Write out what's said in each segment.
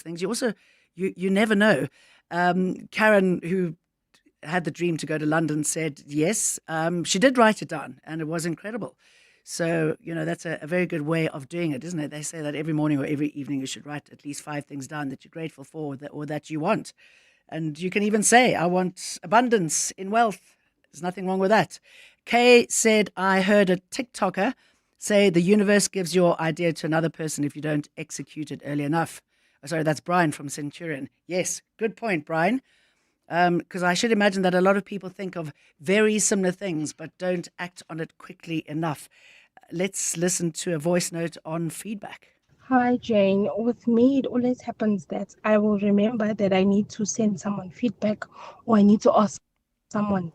things. You also, you never know. Karen, who had the dream to go to London, said yes. She did write it down, and it was incredible. So, that's a very good way of doing it, isn't it? They say that every morning or every evening you should write at least 5 things down that you're grateful for, or that you want. And you can even say, I want abundance in wealth. There's nothing wrong with that. Kay said, I heard a TikToker say the universe gives your idea to another person if you don't execute it early enough. Oh, sorry, that's Brian from Centurion. Yes, good point, Brian. Because I should imagine that a lot of people think of very similar things but don't act on it quickly enough. Let's listen to a voice note on feedback. Hi, Jane. With me, it always happens that I will remember that I need to send someone feedback or I need to ask someone.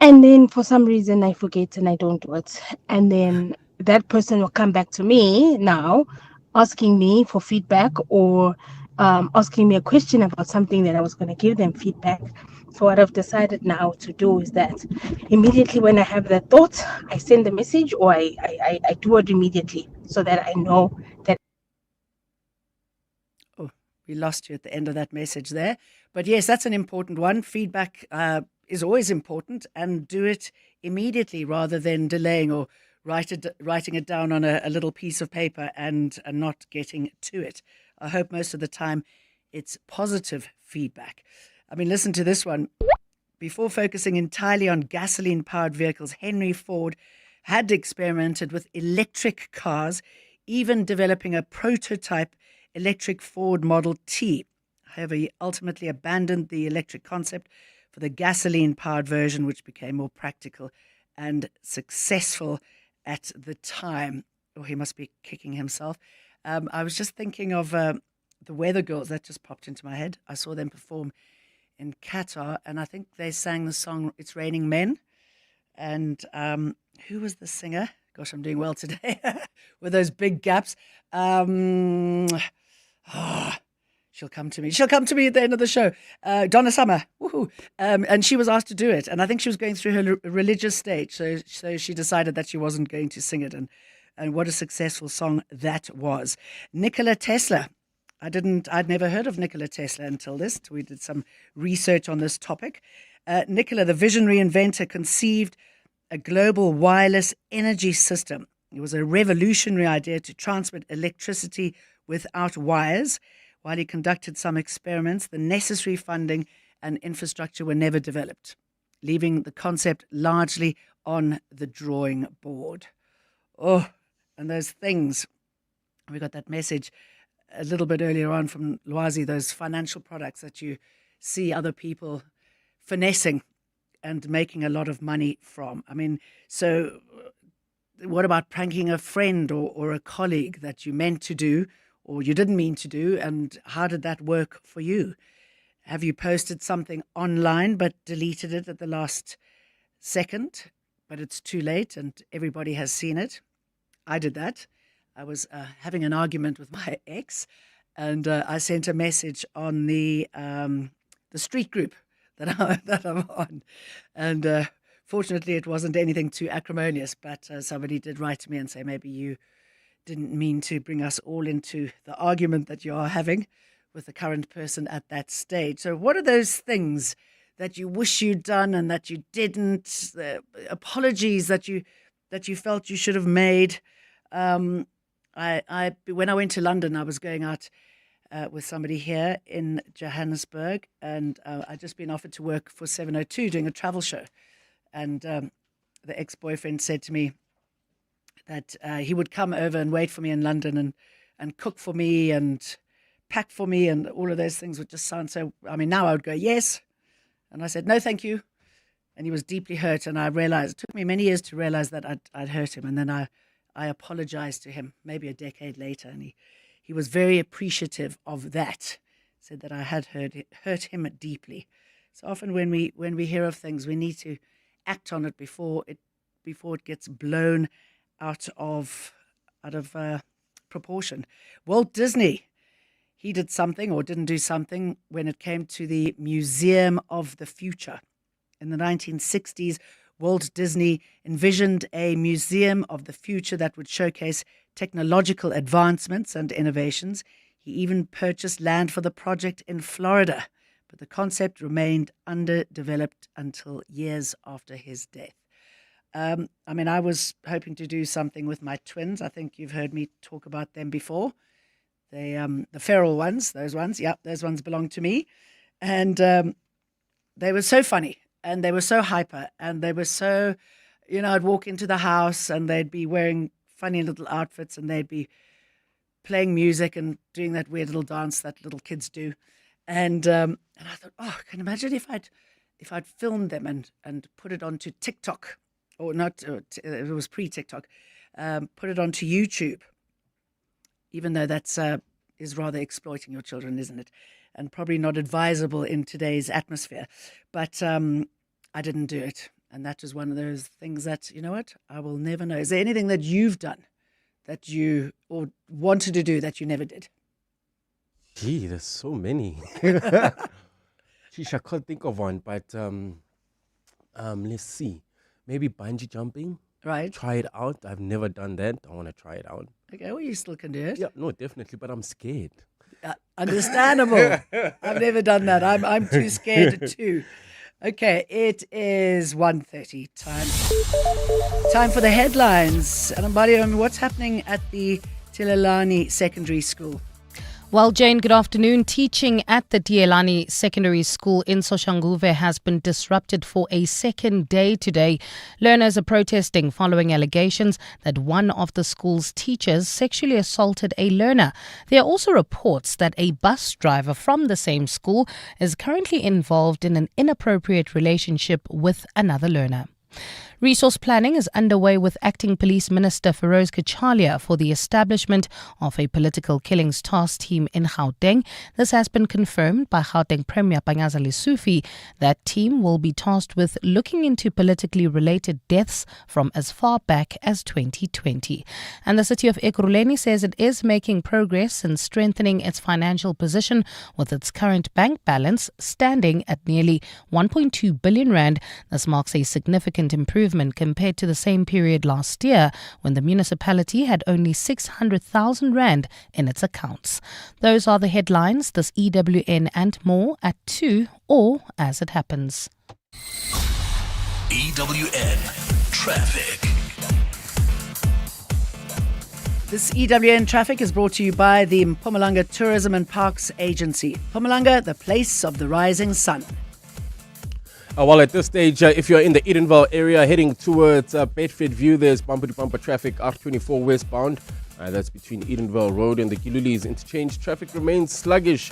And then for some reason, I forget and I don't do it. And then that person will come back to me now asking me for feedback or asking me a question about something that I was going to give them feedback. So, what I've decided now to do is that immediately when I have that thought, I send the message or I do it immediately so that I know that. Oh, we lost you at the end of that message there. But yes, that's an important one. Feedback is always important, and do it immediately rather than delaying or writing it down on a little piece of paper and not getting to it. I hope most of the time it's positive feedback. I mean, listen to this one. Before focusing entirely on gasoline-powered vehicles, Henry Ford had experimented with electric cars, even developing a prototype electric Ford Model T. However, he ultimately abandoned the electric concept for the gasoline-powered version, which became more practical and successful at the time. Oh, he must be kicking himself. I was just thinking of the Weather Girls. That just popped into my head. I saw them perform in Qatar, and I think they sang the song It's Raining Men. And who was the singer? Gosh, I'm doing well today with those big gaps. She'll come to me. She'll come to me at the end of the show. Donna Summer. Woohoo. And she was asked to do it. And I think she was going through her religious stage. So she decided that she wasn't going to sing it. And what a successful song that was. Nikola Tesla. I'd never heard of Nikola Tesla until this. We did some research on this topic. Nikola, the visionary inventor, conceived a global wireless energy system. It was a revolutionary idea to transmit electricity without wires. While he conducted some experiments, the necessary funding and infrastructure were never developed, leaving the concept largely on the drawing board. Oh, and those things. We got that message a little bit earlier on from Lwazi, those financial products that you see other people finessing and making a lot of money from. I mean, so what about pranking a friend or a colleague that you meant to do or you didn't mean to do, and how did that work for you? Have you posted something online but deleted it at the last second, but it's too late and everybody has seen it? I did that. I was having an argument with my ex, and I sent a message on the street group that I'm on, and fortunately it wasn't anything too acrimonious, but somebody did write to me and say, maybe you didn't mean to bring us all into the argument that you are having with the current person at that stage. So what are those things that you wish you'd done and that you didn't, apologies that you felt you should have made? When I went to London, I was going out with somebody here in Johannesburg, and I'd just been offered to work for 702 doing a travel show. And the ex-boyfriend said to me that he would come over and wait for me in London and cook for me and pack for me, and all of those things would just sound so, I mean, now I would go, yes. And I said, no, thank you. And he was deeply hurt, and I realized, it took me many years to realize that I'd hurt him. And then I apologized to him maybe a decade later, and he was very appreciative of that, said that I had hurt him deeply. So often when we hear of things, we need to act on it before it gets blown out of proportion. Walt Disney, he did something or didn't do something when it came to the Museum of the Future. In the 1960s, Walt Disney envisioned a museum of the future that would showcase technological advancements and innovations. He even purchased land for the project in Florida, but the concept remained underdeveloped until years after his death. I was hoping to do something with my twins. I think you've heard me talk about them before. They, the feral ones, those ones belong to me. And they were so funny, and they were so hyper, and they were so, I'd walk into the house and they'd be wearing funny little outfits, and they'd be playing music and doing that weird little dance that little kids do. And I thought, can you imagine if I'd filmed them and put it onto TikTok, or not, it was pre-TikTok, put it onto YouTube, even though that's is rather exploiting your children, isn't it? And probably not advisable in today's atmosphere. But I didn't do it. And that was one of those things that, I will never know. Is there anything that you've done that you or wanted to do that you never did? Gee, there's so many. Sheesh, I can't think of one, but let's see. Maybe bungee jumping. Right. Try it out. I've never done that. I want to try it out. Okay, well, you still can do it. Yeah, no, definitely, but I'm scared. Understandable. I've never done that. I'm too scared too. Okay, it is 1:30 time for the headlines. And Ambadio, what's happening at the Tilelani Secondary School? Well, Jane, good afternoon. Teaching at the Tielani Secondary School in Soshanguve has been disrupted for a second day today. Learners are protesting following allegations that one of the school's teachers sexually assaulted a learner. There are also reports that a bus driver from the same school is currently involved in an inappropriate relationship with another learner. Resource planning is underway with Acting Police Minister Feroz Kachalia for the establishment of a political killings task team in Gauteng. This has been confirmed by Gauteng Premier Panyaza Lesufi. That team will be tasked with looking into politically related deaths from as far back as 2020. And the city of Ekurhuleni says it is making progress in strengthening its financial position, with its current bank balance standing at nearly 1.2 billion rand. This marks a significant improvement compared to the same period last year, when the municipality had only 600,000 rand in its accounts. Those are the headlines. This EWN and more at 2 or as it happens. EWN Traffic. This EWN Traffic is brought to you by the Mpumalanga Tourism and Parks Agency. Mpumalanga, the place of the rising sun. Well, at this stage, if you're in the Edenville area heading towards Bedford View, there's bumper-to-bumper traffic R24 westbound. That's between Edenville Road and the Gilulis interchange. Traffic remains sluggish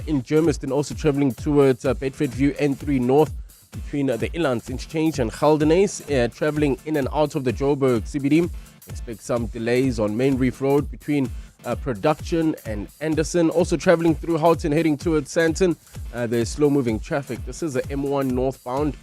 in Germiston, also traveling towards Bedford View N3 North between the Ilans interchange and Geldenes. Traveling in and out of the Joburg CBD. Expect some delays on Main Reef Road between Production and Anderson. Also traveling through Houghton heading towards Sandton. There's slow-moving traffic. This is the M1 northbound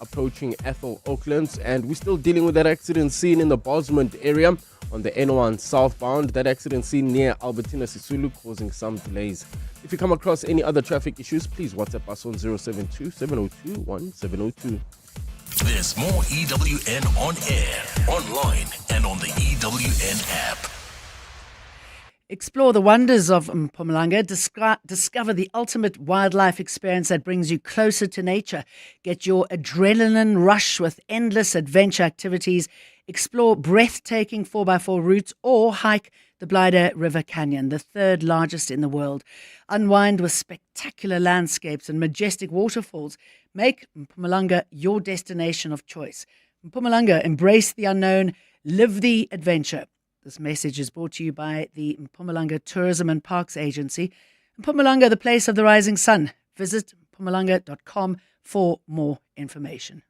approaching Ethel Oaklands, and we're still dealing with that accident scene in the Bosmont area on the N1 southbound. That accident scene near Albertina Sisulu causing some delays. If you come across any other traffic issues, please WhatsApp us on 072-702-1702. There's more EWN on air, online, and on the EWN app. Explore the wonders of Mpumalanga. Discover the ultimate wildlife experience that brings you closer to nature. Get your adrenaline rush with endless adventure activities. Explore breathtaking 4x4 routes or hike the Blyde River Canyon, the third largest in the world. Unwind with spectacular landscapes and majestic waterfalls. Make Mpumalanga your destination of choice. Mpumalanga, embrace the unknown, live the adventure. This message is brought to you by the Mpumalanga Tourism and Parks Agency. Mpumalanga, the place of the rising sun. Visit mpumalanga.com for more information.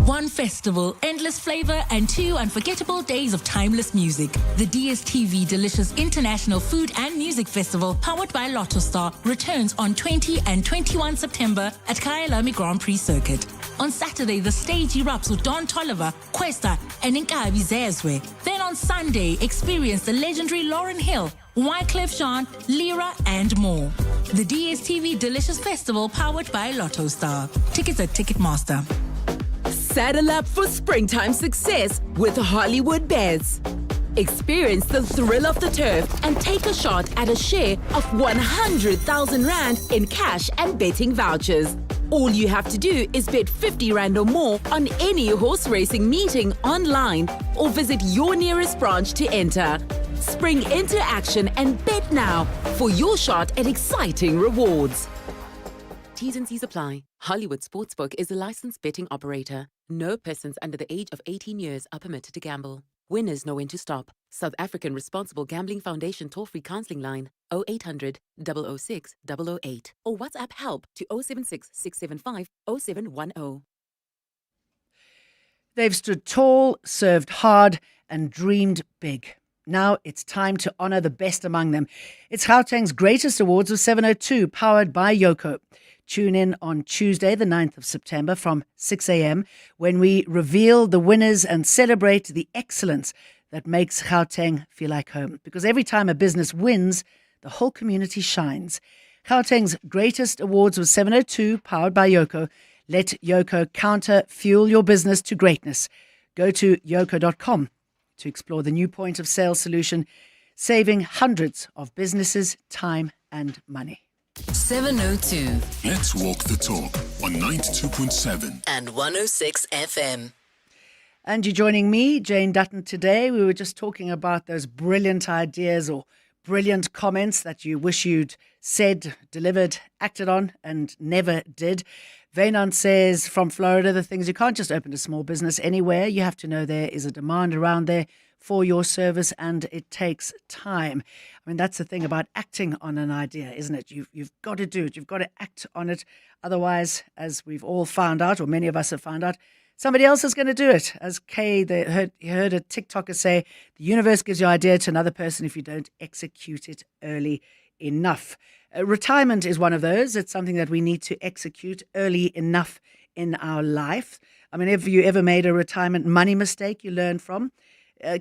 One festival, endless flavor, and 2 unforgettable days of timeless music. The DSTV Delicious International Food and Music Festival, powered by Lotto Star, returns on 20 and 21 September at Kyalami Grand Prix Circuit. On Saturday, the stage erupts with Don Tolliver, Questa, and Nkabi Zezwe. Then on Sunday, experience the legendary Lauryn Hill, Wyclef Jean, Lyra, and more. The DSTV Delicious Festival, powered by Lotto Star. Tickets at Ticketmaster. Saddle up for springtime success with Hollywood Bears. Experience the thrill of the turf and take a shot at a share of 100,000 Rand in cash and betting vouchers. All you have to do is bet 50 Rand or more on any horse racing meeting online or visit your nearest branch to enter. Spring into action and bet now for your shot at exciting rewards. T's and C's apply. Hollywood Sportsbook is a licensed betting operator. No persons under the age of 18 years are permitted to gamble. Winners know when to stop. South African Responsible Gambling Foundation toll-free counselling line 0800 006 008 or WhatsApp help to 076 675 0710. They've stood tall, served hard, and dreamed big. Now it's time to honour the best among them. It's Gauteng's Greatest Awards of 702, powered by Yoko. Tune in on Tuesday, the 9th of September from 6 a.m. when we reveal the winners and celebrate the excellence that makes Gauteng feel like home. Because every time a business wins, the whole community shines. Gauteng's Greatest Awards of 702, powered by Yoko. Let Yoko counter fuel your business to greatness. Go to yoko.com to explore the new point of sale solution, saving hundreds of businesses time and money. 702 Let's walk the talk on 92.7 and 106 FM. And you're joining me, Jane Dutton, today. We were just talking about those brilliant ideas or brilliant comments that you wish you'd said, delivered, acted on, and never did. Vainan says from Florida, the things you can't just open a small business anywhere. You have to know there is a demand around there for your service, and it takes time. I mean, that's the thing about acting on an idea, isn't it? You've got to do it. You've got to act on it. Otherwise, as we've all found out, or many of us have found out, somebody else is going to do it. As Kay, you heard a TikToker say, the universe gives your idea to another person if you don't execute it early enough. Retirement is one of those. It's something that we need to execute early enough in our life. I mean, have you ever made a retirement money mistake you learned from?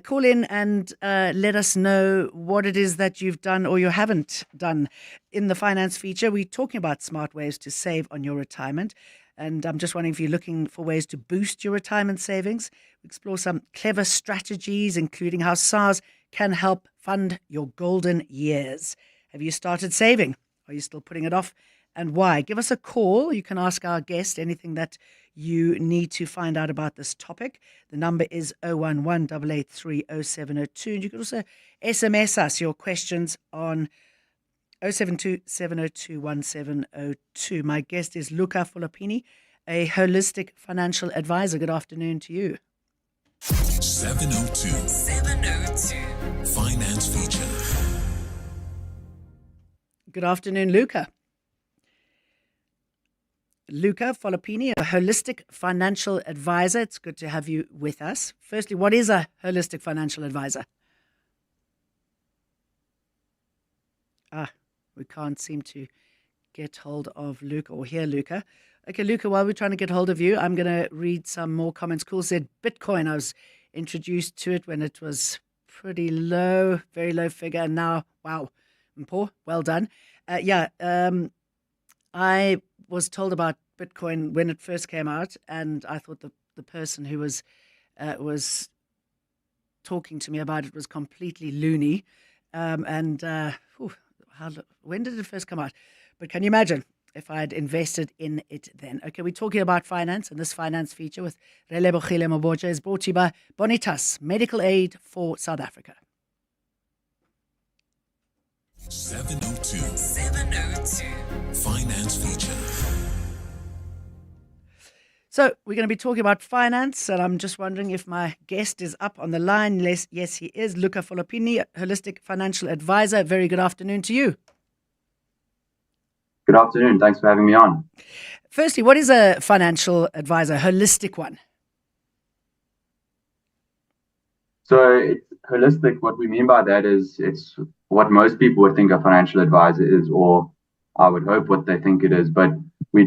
Call in and let us know what it is that you've done or you haven't done. In the finance feature, we're talking about smart ways to save on your retirement. And I'm just wondering if you're looking for ways to boost your retirement savings. We explore some clever strategies, including how SARS can help fund your golden years. Have you started saving? Are you still putting it off? And why? Give us a call. You can ask our guest anything that you need to find out about this topic. The number is 011-883-0702. And you can also SMS us your questions on 072-702-1702. My guest is Luca Filippini, a holistic financial advisor. Good afternoon to you. 702 Finance Feature. Good afternoon, Luca. Luca Filippini, a holistic financial advisor. It's good to have you with us. Firstly, what is a holistic financial advisor? We can't seem to get hold of Luca or hear Luca. Okay, Luca, while we're trying to get hold of you, I'm going to read some more comments. Cool said Bitcoin. I was introduced to it when it was pretty low, very low figure. And now, wow, Mpo, well done. I was told about Bitcoin when it first came out, and I thought the person who was talking to me about it was completely loony. When did it first come out? But can you imagine if I had invested in it then? Okay, we're talking about finance, and this finance feature with Relebogile Mabotja is brought to you by Bonitas, medical aid for South Africa. 702 Finance Feature. So we're going to be talking about finance, and I'm just wondering if my guest is up on the line. Yes, he is. Luca Filippini, holistic financial advisor. Very good afternoon to you. Good afternoon. Thanks for having me on. Firstly, what is a financial advisor, holistic one? So it's holistic. What we mean by that is it's what most people would think a financial advisor is, or I would hope what they think it is. But we're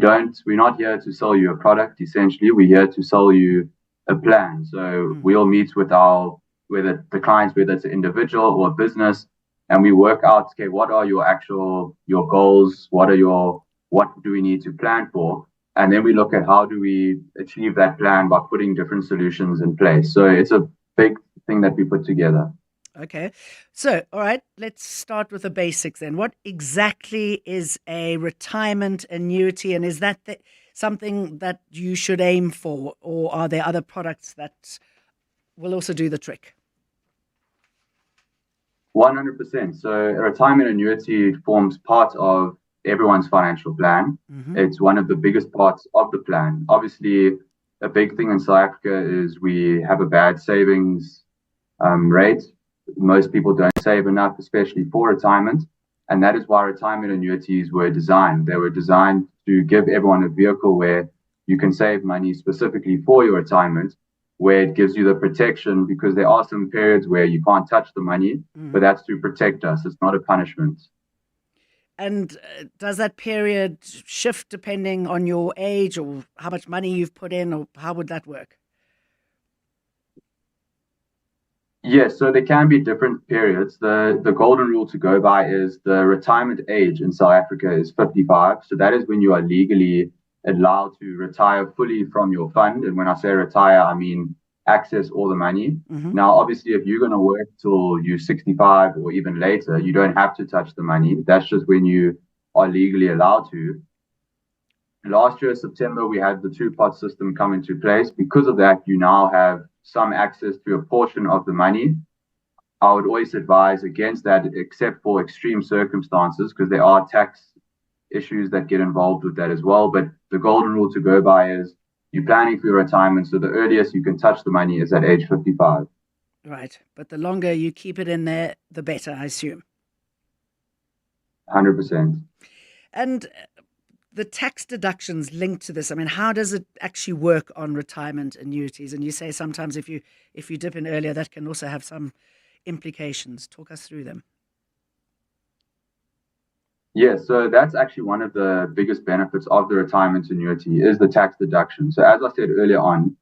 not here to sell you a product. Essentially, we're here to sell you a plan. So we'll meet with whether the clients, whether it's an individual or a business, and we work out, okay, what are your goals? What do we need to plan for? And then we look at how do we achieve that plan by putting different solutions in place. So it's a big thing that we put together. Okay. So, all right, let's start with the basics then. What exactly is a retirement annuity, and is that something that you should aim for, or are there other products that will also do the trick? 100%. So a retirement annuity forms part of everyone's financial plan. Mm-hmm. It's one of the biggest parts of the plan. Obviously, a big thing in South Africa is we have a bad savings rate. Most people don't save enough, especially for retirement. And that is why retirement annuities were designed. They were designed to give everyone a vehicle where you can save money specifically for your retirement, where it gives you the protection, because there are some periods where you can't touch the money, but that's to protect us. It's not a punishment. And does that period shift depending on your age or how much money you've put in, or how would that work? Yes, so there can be different periods. The golden rule to go by is the retirement age in South Africa is 55. So that is when you are legally allowed to retire fully from your fund. And when I say retire, I mean access all the money. Mm-hmm. Now, obviously, if you're going to work till you're 65 or even later, you don't have to touch the money. That's just when you are legally allowed to. Last year, September, we had the two-pot system come into place. Because of that, you now have some access to a portion of the money. I would always advise against that, except for extreme circumstances, because there are tax issues that get involved with that as well. But the golden rule to go by is you're planning for your retirement, so the earliest you can touch the money is at age 55. Right. But the longer you keep it in there, the better, I assume. 100%. And the tax deductions linked to this, I mean, how does it actually work on retirement annuities? And you say sometimes if you dip in earlier, that can also have some implications. Talk us through them. Yeah, so that's actually one of the biggest benefits of the retirement annuity is the tax deduction. So as I said earlier on,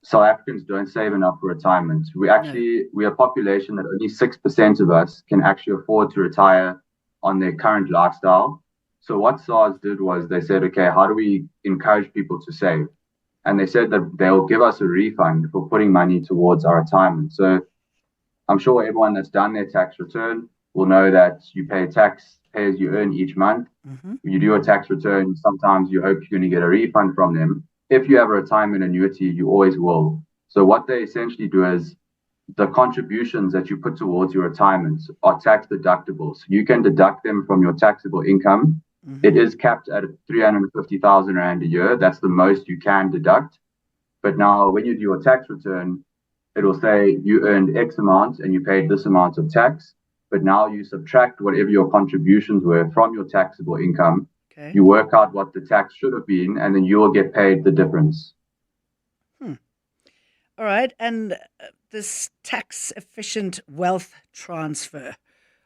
South Africans don't save enough for retirement. We're a population that only 6% of us can actually afford to retire on their current lifestyle. So what SARS did was they said, okay, how do we encourage people to save? And they said that they'll give us a refund for putting money towards our retirement. So I'm sure everyone that's done their tax return will know that you pay tax, pay as you earn each month. Mm-hmm. When you do a tax return, sometimes you hope you're going to get a refund from them. If you have a retirement annuity, you always will. So what they essentially do is the contributions that you put towards your retirement are tax deductible. So you can deduct them from your taxable income. Mm-hmm. It is capped at 350,000 Rand a year. That's the most you can deduct. But now when you do your tax return, it will say you earned X amount and you paid this amount of tax. But now you subtract whatever your contributions were from your taxable income. Okay. You work out what the tax should have been, and then you will get paid the difference. All right. And this tax efficient wealth transfer,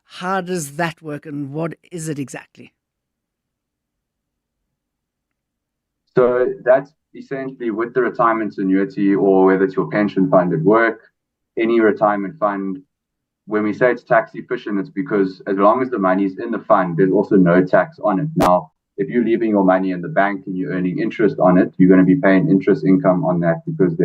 how does that work and what is it exactly? So that's essentially with the retirement annuity, or whether it's your pension fund at work, any retirement fund. When we say it's tax efficient, it's because as long as the money's in the fund, there's also no tax on it. Now, if you're leaving your money in the bank and you're earning interest on it, you're going to be paying interest income on that because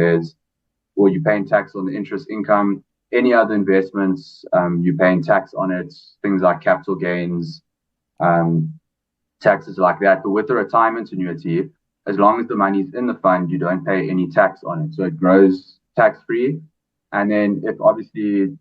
you're paying tax on the interest income. Any other investments, you're paying tax on it, things like capital gains, taxes like that. But with the retirement annuity, as long as the money's in the fund, you don't pay any tax on it. So it grows tax-free. And then if obviously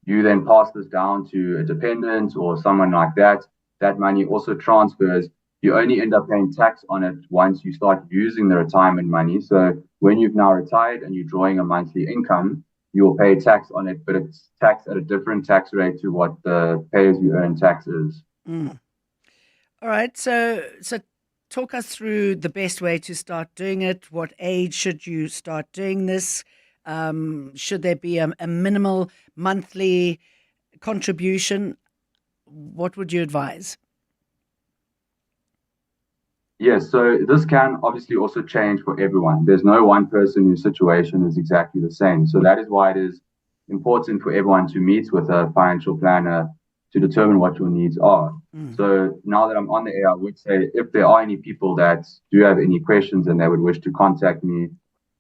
you then pass this down to a dependent or someone like that, that money also transfers. You only end up paying tax on it once you start using the retirement money. So when you've now retired and you're drawing a monthly income, you will pay tax on it, but it's taxed at a different tax rate to what the pay-as-you-earn tax is. All right. So talk us through the best way to start doing it. What age should you start doing this? Should there be a minimal monthly contribution? What would you advise? Yes, so this can obviously also change for everyone. There's no one person whose situation is exactly the same. So that is why it is important for everyone to meet with a financial planner to determine what your needs are. So now that I'm on the air, I would say if there are any people that do have any questions and they would wish to contact me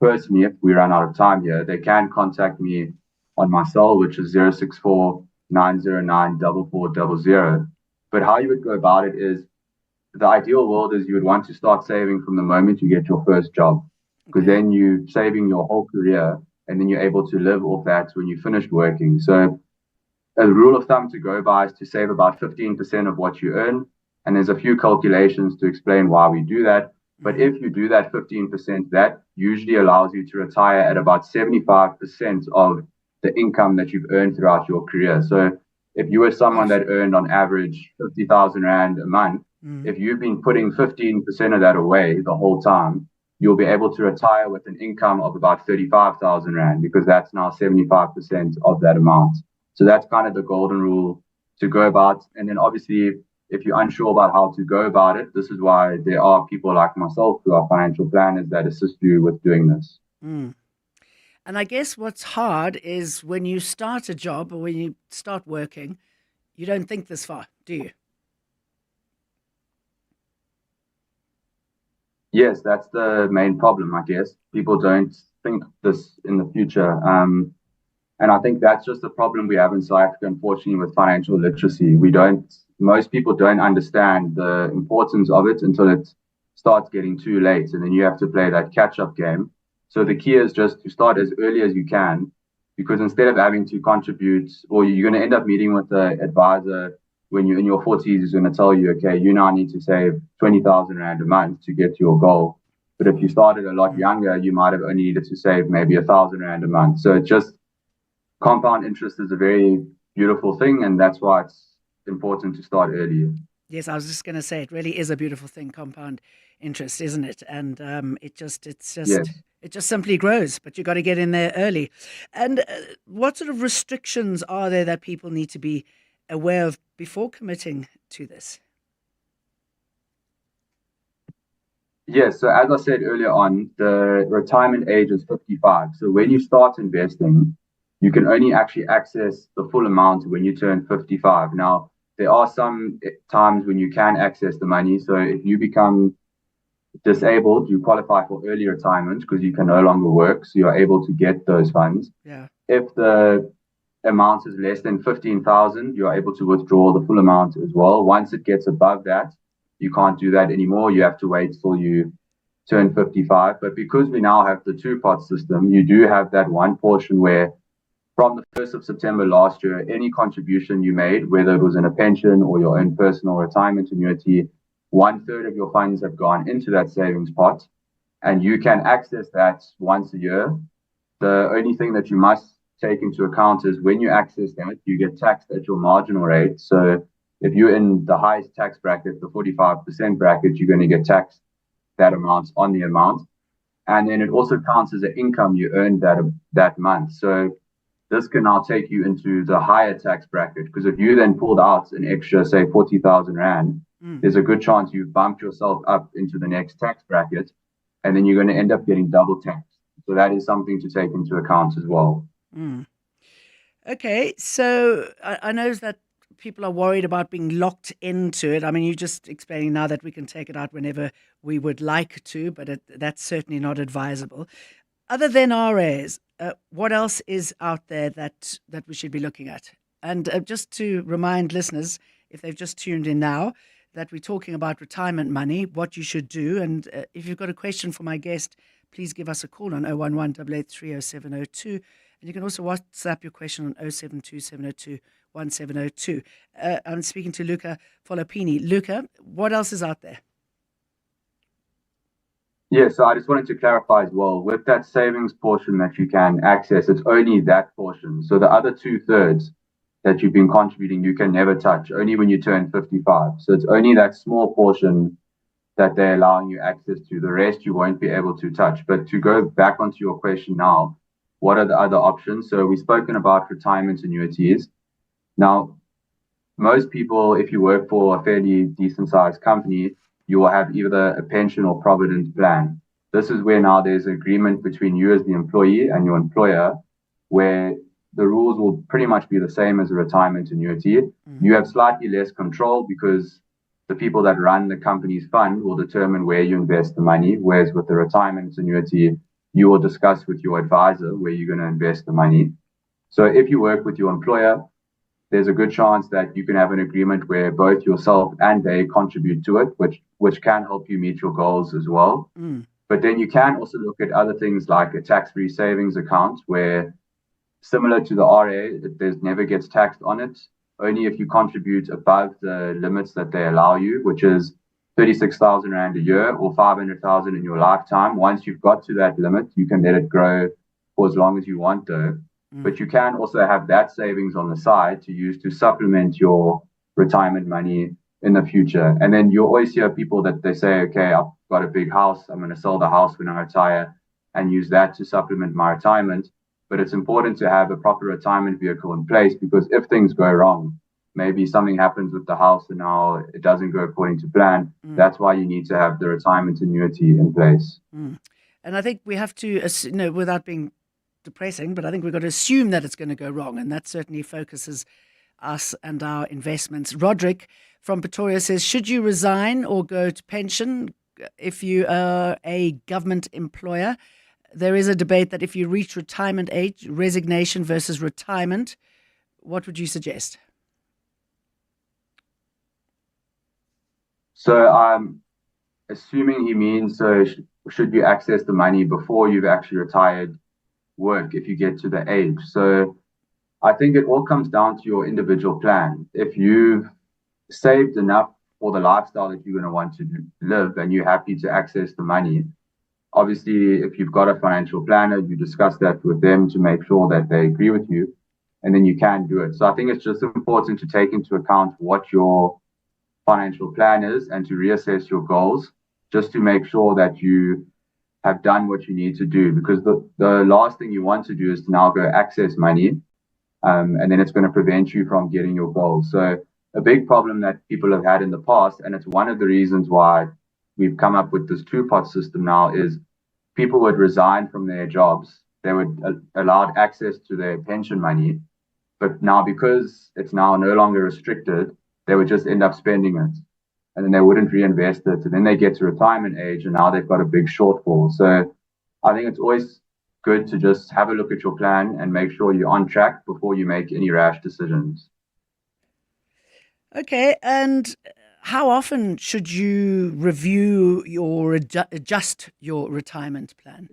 personally, if we run out of time here, they can contact me on my cell, which is 064-909-4400. But how you would go about it is, the ideal world is you would want to start saving from the moment you get your first job, because then you're saving your whole career, and then you're able to live off that when you finished working. So a rule of thumb to go by is to save about 15% of what you earn. And there's a few calculations to explain why we do that. But if you do that 15%, that usually allows you to retire at about 75% of the income that you've earned throughout your career. So if you were someone that earned on average 50,000 Rand a month, if you've been putting 15% of that away the whole time, you'll be able to retire with an income of about 35,000 Rand, because that's now 75% of that amount. So that's kind of the golden rule to go about. And then obviously, if you're unsure about how to go about it, this is why there are people like myself who are financial planners that assist you with doing this. And I guess what's hard is when you start a job or when you start working, you don't think this far, do you? Yes, that's the main problem, I guess. People don't think this in the future. And I think that's just the problem we have in South Africa, unfortunately, with financial literacy. Most people don't understand the importance of it until it starts getting too late, and then you have to play that catch-up game. So the key is just to start as early as you can, because instead of having to contribute, or you're going to end up meeting with the advisor when you're in your 40s, he's going to tell you, okay, you now need to save 20,000 Rand a month to get to your goal. But if you started a lot younger, you might have only needed to save maybe 1,000 Rand a month. So compound interest is a very beautiful thing, and that's why it's important to start early. Yes, I was just going to say, it really is a beautiful thing, compound interest, isn't it? And it just simply grows, but you got to get in there early. And what sort of restrictions are there that people need to be aware of before committing to this? Yes, so as I said earlier on, the retirement age is 55. So when you start investing, you can only actually access the full amount when you turn 55. Now, there are some times when you can access the money. So if you become disabled, you qualify for early retirement because you can no longer work. So you're able to get those funds. Yeah. If the amount is less than 15,000, you're able to withdraw the full amount as well. Once it gets above that, you can't do that anymore. You have to wait till you turn 55. But because we now have the two-pot system, you do have that one portion where from the 1st of September last year, any contribution you made, whether it was in a pension or your own personal retirement annuity, 1/3 of your funds have gone into that savings pot, and you can access that once a year. The only thing that you must take into account is when you access that, you get taxed at your marginal rate. So if you're in the highest tax bracket, the 45% bracket, you're going to get taxed that amount on the amount. And then it also counts as an income you earned that month. So this can now take you into the higher tax bracket, because if you then pulled out an extra, say, 40,000 Rand, there's a good chance you've bumped yourself up into the next tax bracket, and then you're going to end up getting double taxed. So that is something to take into account as well. Okay, so I know that people are worried about being locked into it. I mean, you're just explaining now that we can take it out whenever we would like to, but that's certainly not advisable. Other than RAs, what else is out there that we should be looking at? And just to remind listeners, if they've just tuned in now, that we're talking about retirement money, what you should do. And if you've got a question for my guest, please give us a call on 011 883 0702. And you can also WhatsApp your question on 072 702 1702. I'm speaking to Luca Folopini. Luca, what else is out there? Yeah, so I just wanted to clarify as well, with that savings portion that you can access, it's only that portion. So the other 2/3 that you've been contributing, you can never touch, only when you turn 55. So it's only that small portion that they're allowing you access to. The rest you won't be able to touch. But to go back onto your question now, what are the other options? So we've spoken about retirement annuities. Now, most people, if you work for a fairly decent sized company, you will have either a pension or provident plan. This is where now there's agreement between you as the employee and your employer, where the rules will pretty much be the same as a retirement annuity. You have slightly less control because the people that run the company's fund will determine where you invest the money, whereas with the retirement annuity, you will discuss with your advisor where you're going to invest the money. So if you work with your employer, there's a good chance that you can have an agreement where both yourself and they contribute to it, which can help you meet your goals as well. But then you can also look at other things like a tax-free savings account where, similar to the RA, there's never gets taxed on it. Only if you contribute above the limits that they allow you, which is 36,000 Rand a year or 500,000 in your lifetime. Once you've got to that limit, you can let it grow for as long as you want though. But you can also have that savings on the side to use to supplement your retirement money in the future. And then you always hear people that they say, okay, I've got a big house. I'm going to sell the house when I retire and use that to supplement my retirement. But it's important to have a proper retirement vehicle in place because if things go wrong, maybe something happens with the house and now it doesn't go according to plan. That's why you need to have the retirement annuity in place. And I think we have to, without being depressing, but I think we've got to assume that it's going to go wrong. And that certainly focuses us and our investments. Roderick from Pretoria says, should you resign or go to pension if you are a government employer? There is a debate that if you reach retirement age, resignation versus retirement, what would you suggest? So I'm assuming he means, should you access the money before you've actually retired work if you get to the age? So I think it all comes down to your individual plan. If you've saved enough for the lifestyle that you're going to want to live and you're happy to access the money, obviously, if you've got a financial planner, you discuss that with them to make sure that they agree with you, and then you can do it. So I think it's just important to take into account what your financial plan is and to reassess your goals just to make sure that you have done what you need to do, because the last thing you want to do is to now go access money, and then it's going to prevent you from getting your goals. So a big problem that people have had in the past, and it's one of the reasons why we've come up with this two-pot system now, is people would resign from their jobs. They would allowed access to their pension money, but now because it's now no longer restricted, they would just end up spending it, and then they wouldn't reinvest it, and then they get to retirement age, and now they've got a big shortfall. So I think it's always good to just have a look at your plan and make sure you're on track before you make any rash decisions. Okay, and how often should you review or adjust your retirement plan?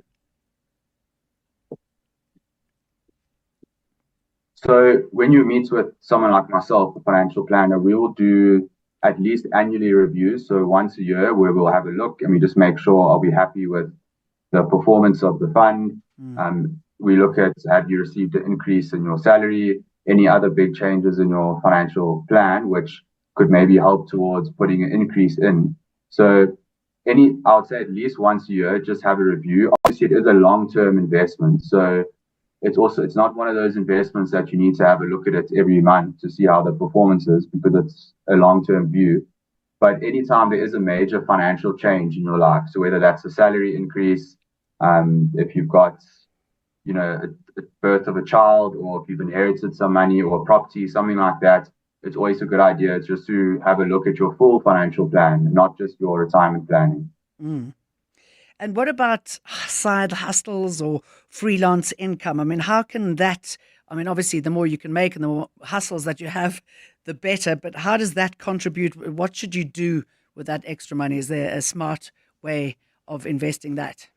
So when you meet with someone like myself, a financial planner, we will do at least annually reviews. So once a year where we'll have a look and we just make sure, are we happy with the performance of the fund? We look at, have you received an increase in your salary? Any other big changes in your financial plan, which could maybe help towards putting an increase in. So I would say at least once a year, just have a review. Obviously, it is a long-term investment. So it's not one of those investments that you need to have a look at it every month to see how the performance is, because it's a long-term view. But anytime there is a major financial change in your life, so whether that's a salary increase, if you've got, a birth of a child, or if you've inherited some money or property, something like that, it's always a good idea just to have a look at your full financial plan, not just your retirement planning. And what about side hustles or freelance income? I mean, how can that, obviously the more you can make and the more hustles that you have, the better, but how does that contribute? What should you do with that extra money? Is there a smart way of investing that?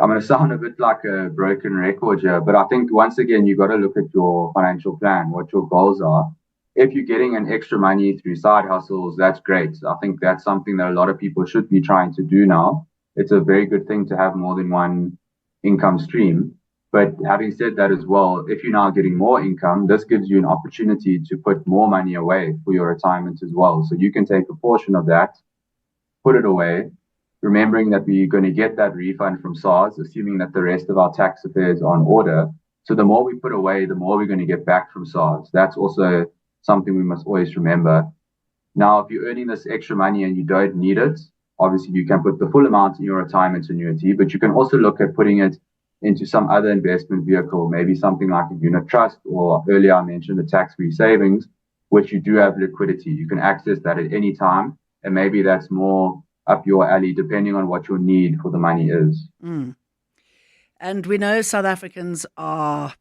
I'm going to sound a bit like a broken record here, but I think once again, you've got to look at your financial plan, what your goals are. If you're getting an extra money through side hustles, that's great. I think that's something that a lot of people should be trying to do now. It's a very good thing to have more than one income stream. But having said that as well, if you're now getting more income, this gives you an opportunity to put more money away for your retirement as well. So you can take a portion of that, put it away, remembering that we're going to get that refund from SARS, assuming that the rest of our tax affairs are in order. So the more we put away, the more we're going to get back from SARS. That's also something we must always remember. Now, if you're earning this extra money and you don't need it, obviously you can put the full amount in your retirement annuity, but you can also look at putting it into some other investment vehicle, maybe something like a unit trust, or earlier I mentioned the tax-free savings, which you do have liquidity. You can access that at any time, and maybe that's more up your alley, depending on what your need for the money is. And we know South Africans are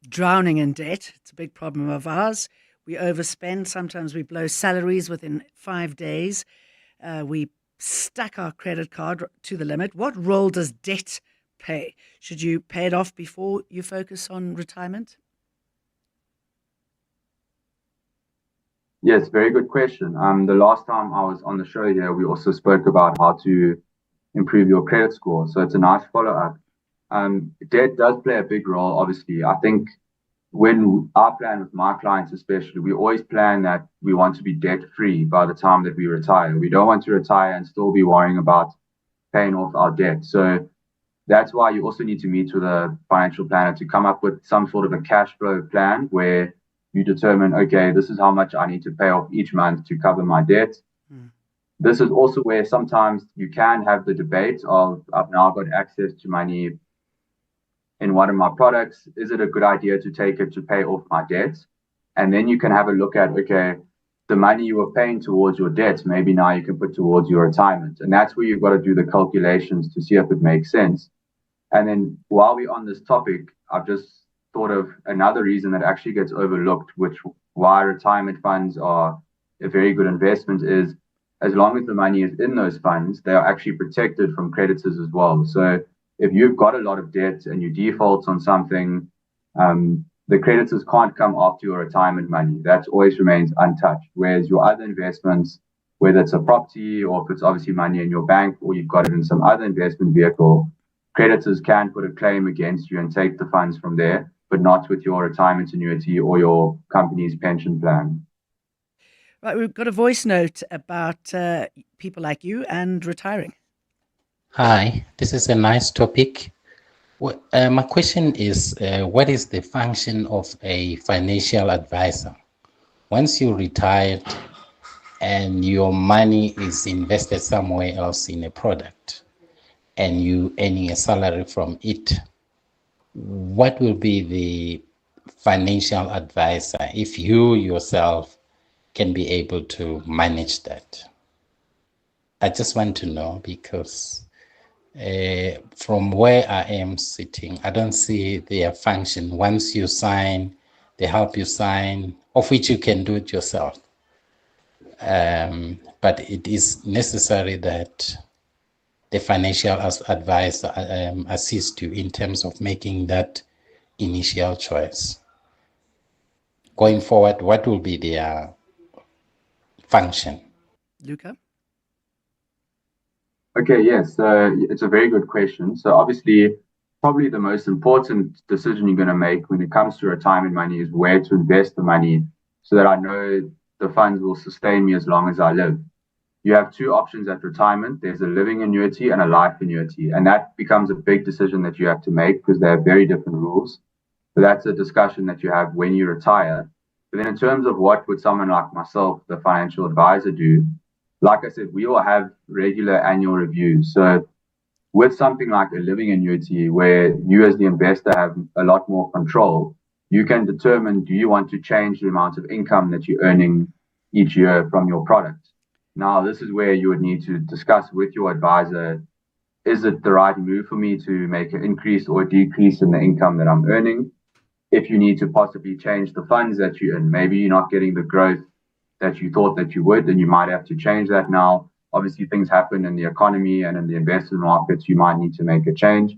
drowning in debt. It's a big problem of ours. We overspend. Sometimes we blow salaries within 5 days. We stack our credit card to the limit. What role does debt play? Should you pay it off before you focus on retirement? Yes, very good question. The last time I was on the show here, we also spoke about how to improve your credit score. So it's a nice follow-up. Debt does play a big role, obviously. I think when I plan with my clients especially, we always plan that we want to be debt-free by the time that we retire. We don't want to retire and still be worrying about paying off our debt. So that's why you also need to meet with a financial planner to come up with some sort of a cash flow plan where you determine, okay, this is how much I need to pay off each month to cover my debt. This is also where sometimes you can have the debate of, I've now got access to money in one of my products. Is it a good idea to take it to pay off my debt? And then you can have a look at, okay, the money you were paying towards your debt, maybe now you can put towards your retirement. And that's where you've got to do the calculations to see if it makes sense. And then while we're on this topic, I've just thought of another reason that actually gets overlooked, which why retirement funds are a very good investment is, as long as the money is in those funds, they are actually protected from creditors as well. So if you've got a lot of debt and you default on something, the creditors can't come after your retirement money. That always remains untouched. Whereas your other investments, whether it's a property or if it's obviously money in your bank or you've got it in some other investment vehicle, creditors can put a claim against you and take the funds from there, but not with your retirement annuity or your company's pension plan. Right, we've got a voice note about people like you and retiring. Hi, this is a nice topic. My question is, what is the function of a financial advisor? Once you're retired and your money is invested somewhere else in a product and you earning a salary from it, what will be the financial advisor if you yourself can be able to manage that? I just want to know because from where I am sitting, I don't see their function. Once you sign, they help you sign, of which you can do it yourself. But it is necessary that the financial advisor assist you in terms of making that initial choice. Going forward, what will be their function? Luca? Okay, yes, it's a very good question. So obviously, probably the most important decision you're going to make when it comes to retirement money is where to invest the money so that I know the funds will sustain me as long as I live. You have two options at retirement. There's a living annuity and a life annuity. And that becomes a big decision that you have to make because they have very different rules. So that's a discussion that you have when you retire. But then in terms of what would someone like myself, the financial advisor, do, like I said, we all have regular annual reviews. So with something like a living annuity, where you as the investor have a lot more control, you can determine, do you want to change the amount of income that you're earning each year from your product? Now, this is where you would need to discuss with your advisor, is it the right move for me to make an increase or decrease in the income that I'm earning? If you need to possibly change the funds that you earn, maybe you're not getting the growth that you thought that you would, then you might have to change that now. Obviously, things happen in the economy and in the investment markets. You might need to make a change.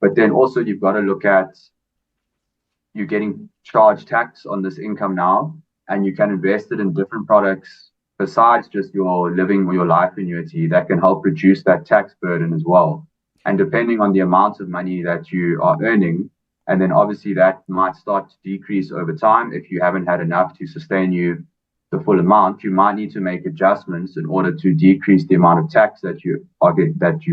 But then also you've got to look at you getting charged tax on this income now, and you can invest it in different products besides just your living or your life annuity that can help reduce that tax burden as well. And depending on the amount of money that you are earning, and then obviously that might start to decrease over time if you haven't had enough to sustain you the full amount, you might need to make adjustments in order to decrease the amount of tax that you're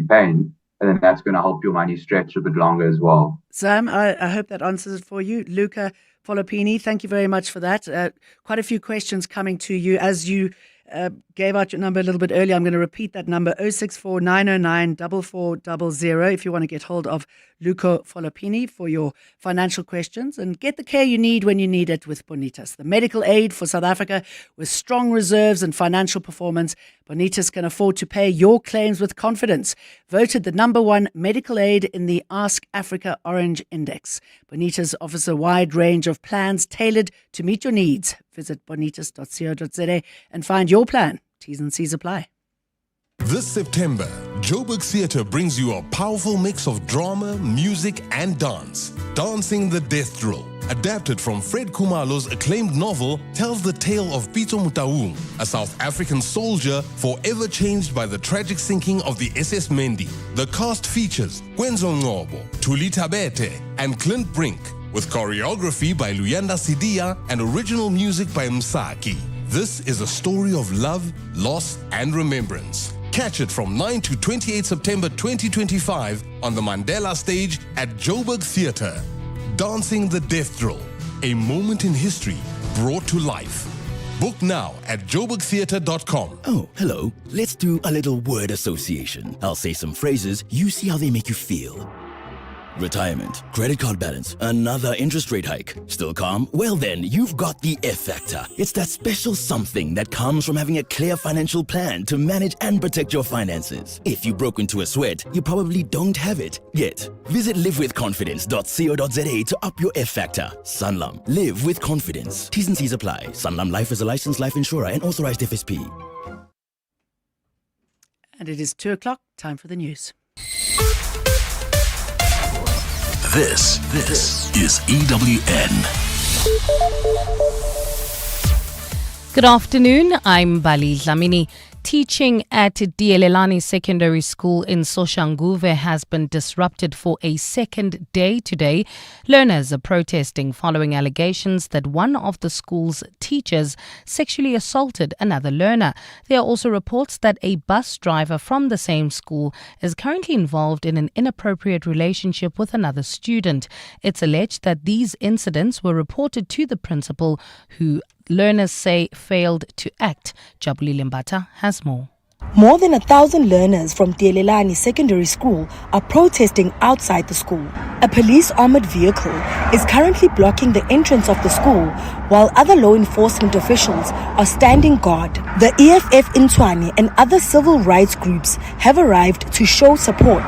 paying, and then that's going to help your money stretch a bit longer as well. Sam, I hope that answers it for you. Luca Folopini, thank you very much for that. Quite a few questions coming to you. As you gave out your number a little bit earlier, I'm going to repeat that number, 064 909 4400, if you want to get hold of Luca Folopini for your financial questions and get the care you need when you need it with Bonitas, the medical aid for South Africa with strong reserves and financial performance Bonitas can afford to pay your claims with confidence. Voted the #1 medical aid in the Ask Africa Orange Index. Bonitas offers a wide range of plans tailored to meet your needs. Visit bonitas.co.za and find your plan. T's and C's apply. This September, Joburg Theatre brings you a powerful mix of drama, music, and dance. Dancing the Death Drill, adapted from Fred Kumalo's acclaimed novel, tells the tale of Pito Mutaung, a South African soldier forever changed by the tragic sinking of the SS Mendi. The cast features Kwenzo Ngobo, Tuli Tabete, and Clint Brink, with choreography by Luyanda Sidia and original music by Msaki. This is a story of love, loss, and remembrance. Catch it from 9 to 28 September 2025 on the Mandela stage at Joburg Theatre. Dancing the Death Drill, a moment in history brought to life. Book now at joburgtheatre.com. Oh, hello. Let's do a little word association. I'll say some phrases, you see how they make you feel. Retirement, credit card balance, another interest rate hike. Still calm? Well then, you've got the F Factor. It's that special something that comes from having a clear financial plan to manage and protect your finances. If you broke into a sweat, you probably don't have it yet. Visit livewithconfidence.co.za to up your F Factor. Sanlam. Live with confidence. T's and C's apply. Sanlam Life is a licensed life insurer and authorized FSP. And it is 2 o'clock, time for the news. This is EWN. Good afternoon, I'm Bali Dlamini. Teaching at Relebogile Secondary School in Soshanguve has been disrupted for a second day today. Learners are protesting following allegations that one of the school's teachers sexually assaulted another learner. There are also reports that a bus driver from the same school is currently involved in an inappropriate relationship with another student. It's alleged that these incidents were reported to the principal, who learners say failed to act. Relebogile Mabotja has more. More than 1,000 learners from Relebogile Secondary School are protesting outside the school. A police armored vehicle is currently blocking the entrance of the school, while other law enforcement officials are standing guard. The EFF Intwani and other civil rights groups have arrived to show support.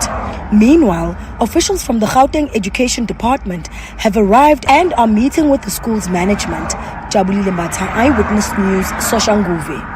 Meanwhile, officials from the Gauteng Education Department have arrived and are meeting with the school's management. Relebogile Mabotja, Eyewitness News, Soshanguve.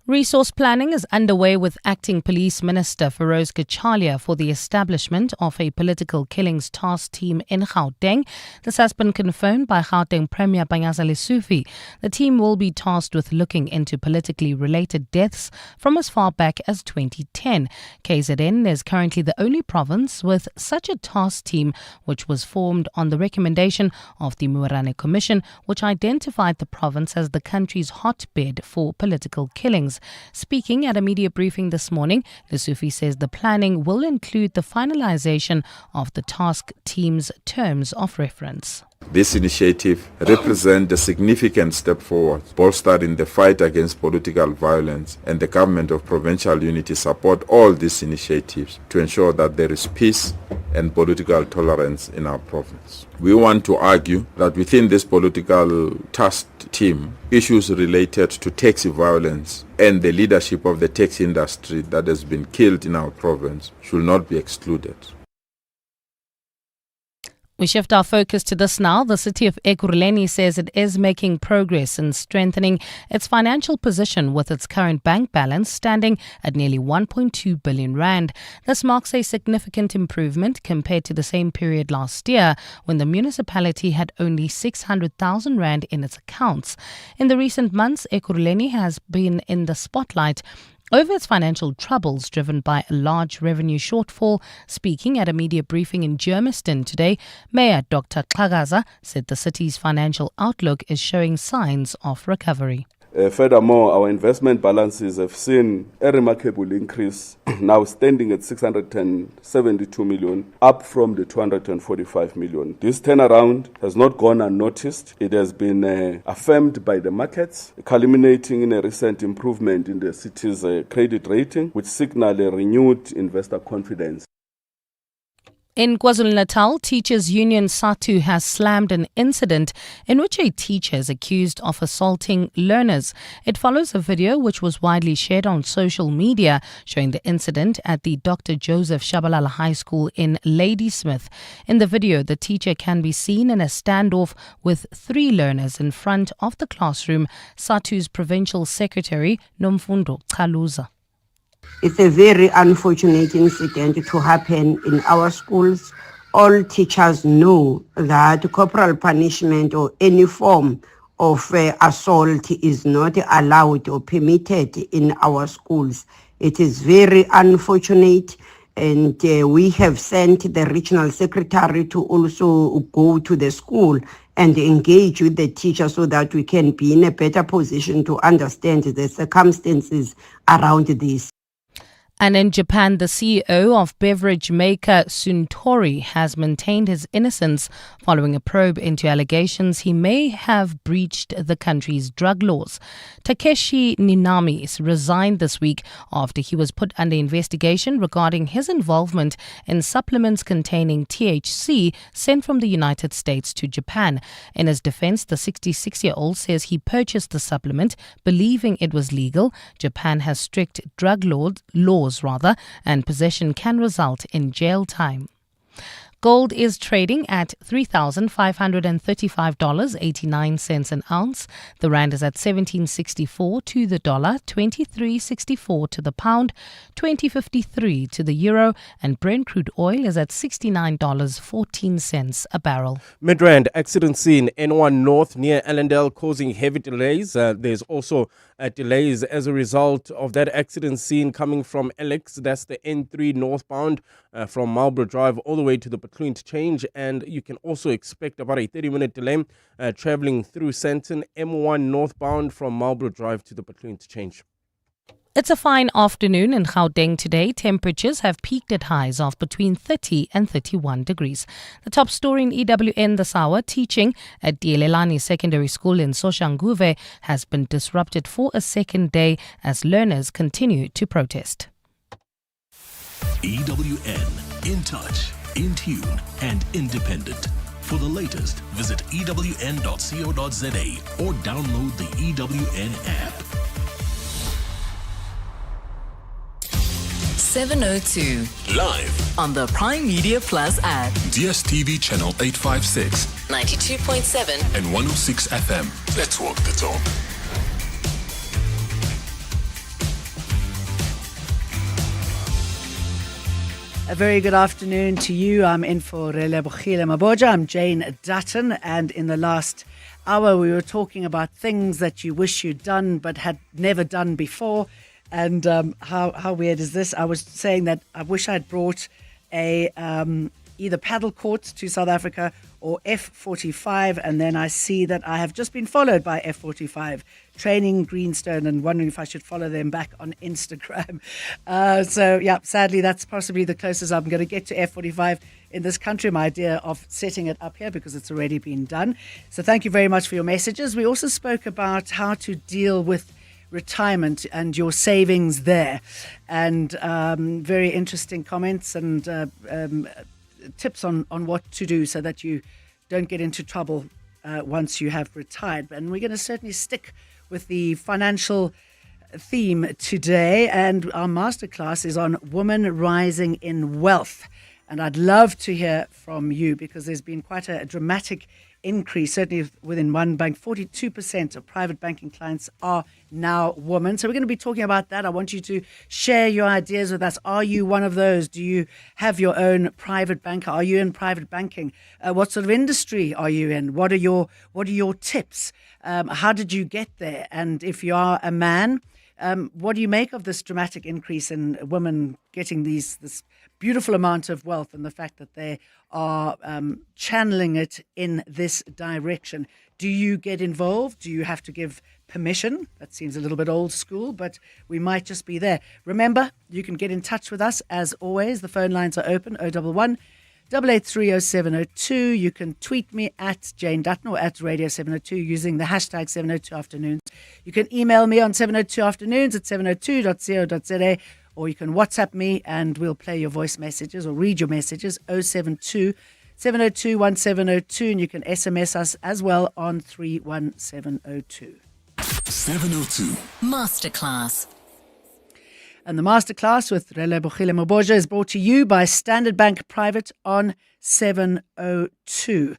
Resource planning is underway with Acting Police Minister Feroz Gachalia for the establishment of a political killings task team in Gauteng. This has been confirmed by Gauteng Premier Panyaza Lesufi. The team will be tasked with looking into politically related deaths from as far back as 2010. KZN is currently the only province with such a task team, which was formed on the recommendation of the Muarane Commission, which identified the province as the country's hotbed for political killings. Speaking at a media briefing this morning, Lesufi says the planning will include the finalization of the task team's terms of reference. This initiative represents a significant step forward, bolstering the fight against political violence, and the government of provincial unity support all these initiatives to ensure that there is peace and political tolerance in our province. We want to argue that within this political task team, issues related to taxi violence and the leadership of the taxi industry that has been killed in our province should not be excluded. We shift our focus to this now. The city of Ekurhuleni says it is making progress in strengthening its financial position, with its current bank balance standing at nearly 1.2 billion rand. This marks a significant improvement compared to the same period last year, when the municipality had only 600,000 rand in its accounts. In the recent months, Ekurhuleni has been in the spotlight over its financial troubles driven by a large revenue shortfall. Speaking at a media briefing in Germiston today, Mayor Dr. Xhakaza said the city's financial outlook is showing signs of recovery. Furthermore, our investment balances have seen a remarkable increase, now standing at 672 million, up from the 245 million. This turnaround has not gone unnoticed. It has been affirmed by the markets, culminating in a recent improvement in the city's credit rating, which signal a renewed investor confidence. In KwaZulu-Natal, Teachers Union SATU has slammed an incident in which a teacher is accused of assaulting learners. It follows a video which was widely shared on social media showing the incident at the Dr. Joseph Shabalala High School in Ladysmith. In the video, the teacher can be seen in a standoff with 3 learners in front of the classroom, SATU's Provincial Secretary Nomfundo Kaluza. It's a very unfortunate incident to happen in our schools. All teachers know that corporal punishment or any form of assault is not allowed or permitted in our schools. It is very unfortunate, and we have sent the regional secretary to also go to the school and engage with the teacher so that we can be in a better position to understand the circumstances around this. And in Japan, the CEO of beverage maker Suntory has maintained his innocence following a probe into allegations he may have breached the country's drug laws. Takeshi Ninami resigned this week after he was put under investigation regarding his involvement in supplements containing THC sent from the United States to Japan. In his defense, the 66-year-old says he purchased the supplement believing it was legal. Japan has strict drug laws, and possession can result in jail time. Gold is trading at $3,535.89 an ounce. The rand is at 17.64 to the dollar, 23.64 to the pound, 20.53 to the euro, and Brent crude oil is at $69.14 a barrel. Midrand accident scene N1 North near Allendale causing heavy delays. There's also delays as a result of that accident scene coming from Alex. That's the N3 northbound from Marlborough Drive all the way to the Bethlehem interchange, and you can also expect about a 30-minute delay traveling through Sandton M1 northbound from Marlborough Drive to the Bethlehem interchange. It's a fine afternoon in Gauteng today. Temperatures have peaked at highs of between 30 and 31 degrees. The top story in EWN this hour, teaching at Dielelani Secondary School in Soshanguve has been disrupted for a second day as learners continue to protest. EWN, in touch, in tune, and independent. For the latest, visit ewn.co.za or download the EWN app. 702. Live on the Prime Media Plus app. DSTV channel 856. 92.7 and 106 FM. Let's walk the talk. A very good afternoon to you. I'm in for Relebogile Mabotja. I'm Jane Dutton, and in the last hour we were talking about things that you wish you'd done but had never done before. And how weird is this? I was saying that I wish I'd brought a either paddle court to South Africa or F45, and then I see that I have just been followed by F45 training Greenstone, and wondering if I should follow them back on Instagram. So yeah, sadly that's possibly the closest I'm going to get to F45 in this country, my idea of setting it up here, because it's already been done. So thank you very much for your messages. We also spoke about how to deal with retirement and your savings there, and very interesting comments and tips on what to do so that you don't get into trouble once you have retired. And we're going to certainly stick with the financial theme today, and our masterclass is on women rising in wealth. And I'd love to hear from you, because there's been quite a dramatic increase, certainly within one bank. 42% of private banking clients are now women. So we're going to be talking about that. I want you to share your ideas with us. Are you one of those? Do you have your own private banker? Are you in private banking? What sort of industry are you in? What are your tips? How did you get there? And if you are a man, what do you make of this dramatic increase in women getting this beautiful amount of wealth, and the fact that they are channeling it in this direction? Do you get involved? Do you have to give permission? That seems a little bit old school, but we might just be there. Remember, you can get in touch with us as always. The phone lines are open, 011 8830702. You can tweet me at Jane Dutton or at Radio 702 using the hashtag 702 Afternoons. You can email me on 702 Afternoons at 702.co.za, or you can WhatsApp me and we'll play your voice messages or read your messages, 072 702 1702, and you can SMS us as well on 31702. 702. Masterclass. And the Masterclass with Relebogile Mabotja is brought to you by Standard Bank Private on 702.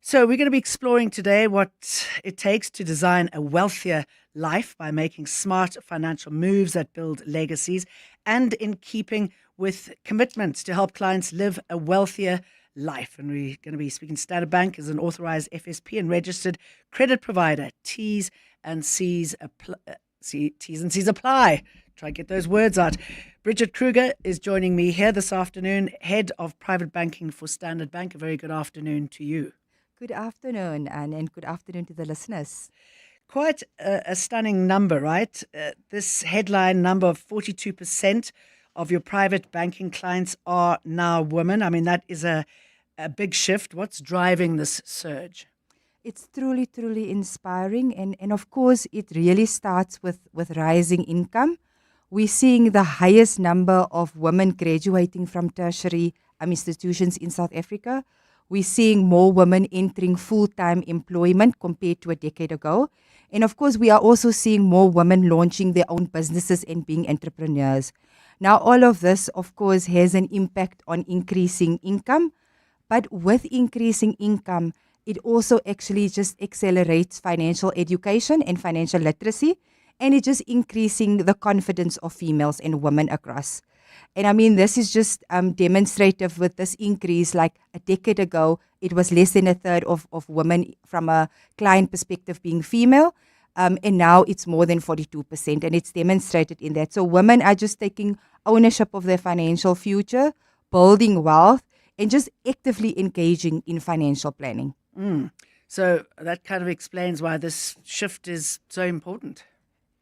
So we're going to be exploring today what it takes to design a wealthier life by making smart financial moves that build legacies and in keeping with commitments to help clients live a wealthier life. And we're going to be speaking to Standard Bank as an authorized FSP and registered credit provider. T's and C's apply. Try and get those words out. Bridget Kruger is joining me here this afternoon, Head of Private Banking for Standard Bank. A very good afternoon to you. Good afternoon, Anne, and good afternoon to the listeners. Quite a stunning number, right? This headline number of 42% of your private banking clients are now women. I mean, that is a big shift. What's driving this surge? It's truly, truly inspiring. And of course, it really starts with rising income. We're seeing the highest number of women graduating from tertiary institutions in South Africa. We're seeing more women entering full-time employment compared to a decade ago. And of course, we are also seeing more women launching their own businesses and being entrepreneurs. Now, all of this, of course, has an impact on increasing income. But with increasing income, it also actually just accelerates financial education and financial literacy. And it's just increasing the confidence of females and women across. And I mean, this is just demonstrative with this increase. Like a decade ago, it was less than a third of women from a client perspective being female. And now it's more than 42%. And it's demonstrated in that. So women are just taking ownership of their financial future, building wealth, and just actively engaging in financial planning. So that kind of explains why this shift is so important.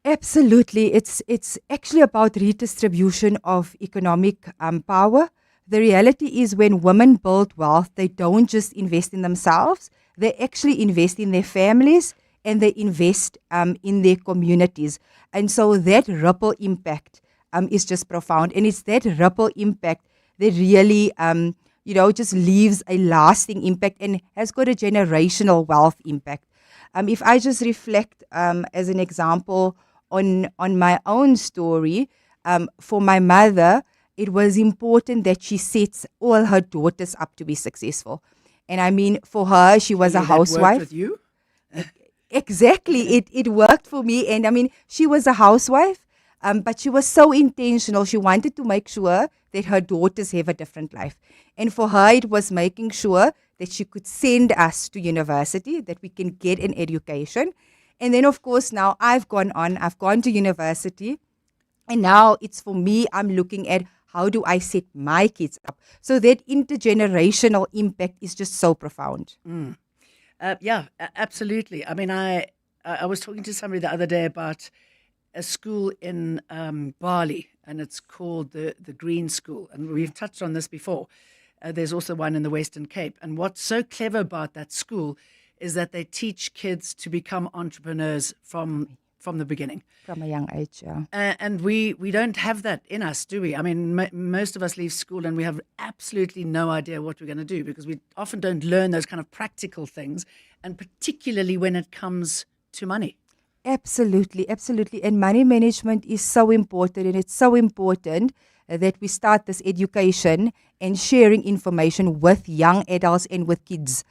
Absolutely. It's actually about redistribution of economic power. The reality is when women build wealth, they don't just invest in themselves, they actually invest in their families and they invest in their communities. And so that ripple impact is just profound. And it's that ripple impact that really just leaves a lasting impact and has got a generational wealth impact. If I just reflect as an example on my own story, for my mother, it was important that she sets all her daughters up to be successful. And I mean, for her, she was a housewife. That worked with you? Exactly. It worked for me. And I mean, she was a housewife, but she was so intentional. She wanted to make sure that her daughters have a different life. And for her, it was making sure that she could send us to university, that we can get an education. And then, of course, now I've gone to university. And now it's for me, I'm looking at how do I set my kids up? So that intergenerational impact is just so profound. Yeah, absolutely. I mean, I was talking to somebody the other day about a school in Bali, and it's called the Green School. And we've touched on this before. There's also one in the Western Cape. And what's so clever about that school is that they teach kids to become entrepreneurs from the beginning. From a young age, yeah. And we don't have that in us, do we? I mean, most of us leave school and we have absolutely no idea what we're going to do because we often don't learn those kind of practical things, and particularly when it comes to money. Absolutely, absolutely. And money management is so important, and it's so important that we start this education and sharing information with young adults and with kids.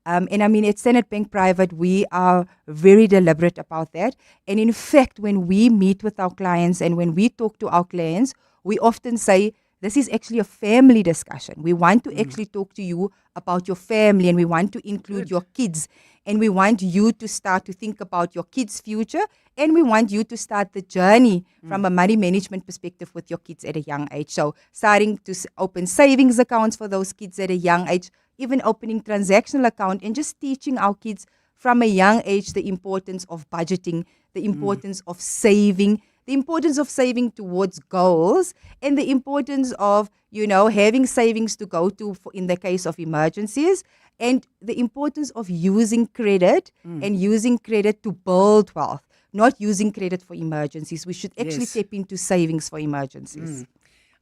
And I mean, at Standard Bank Private, we are very deliberate about that. And in fact, when we meet with our clients and when we talk to our clients, we often say, this is actually a family discussion. We want to actually talk to you about your family, and we want to include your kids. And we want you to start to think about your kids' future. And we want you to start the journey from a money management perspective with your kids at a young age. So starting to open savings accounts for those kids at a young age, even opening transactional account, and just teaching our kids from a young age the importance of budgeting, the importance of saving, the importance of saving towards goals, and the importance of, having savings to go to in the case of emergencies, and the importance of using credit and using credit to build wealth. not using credit for emergencies. We should actually Yes. step into savings for emergencies.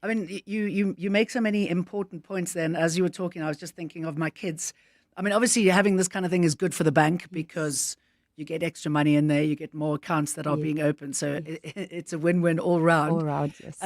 I mean, you make so many important points there. And as you were talking, I was just thinking of my kids. I mean, obviously, having this kind of thing is good for the bank because you get extra money in there, you get more accounts that are Yes. being opened. So it's a win-win all round. All round, yes.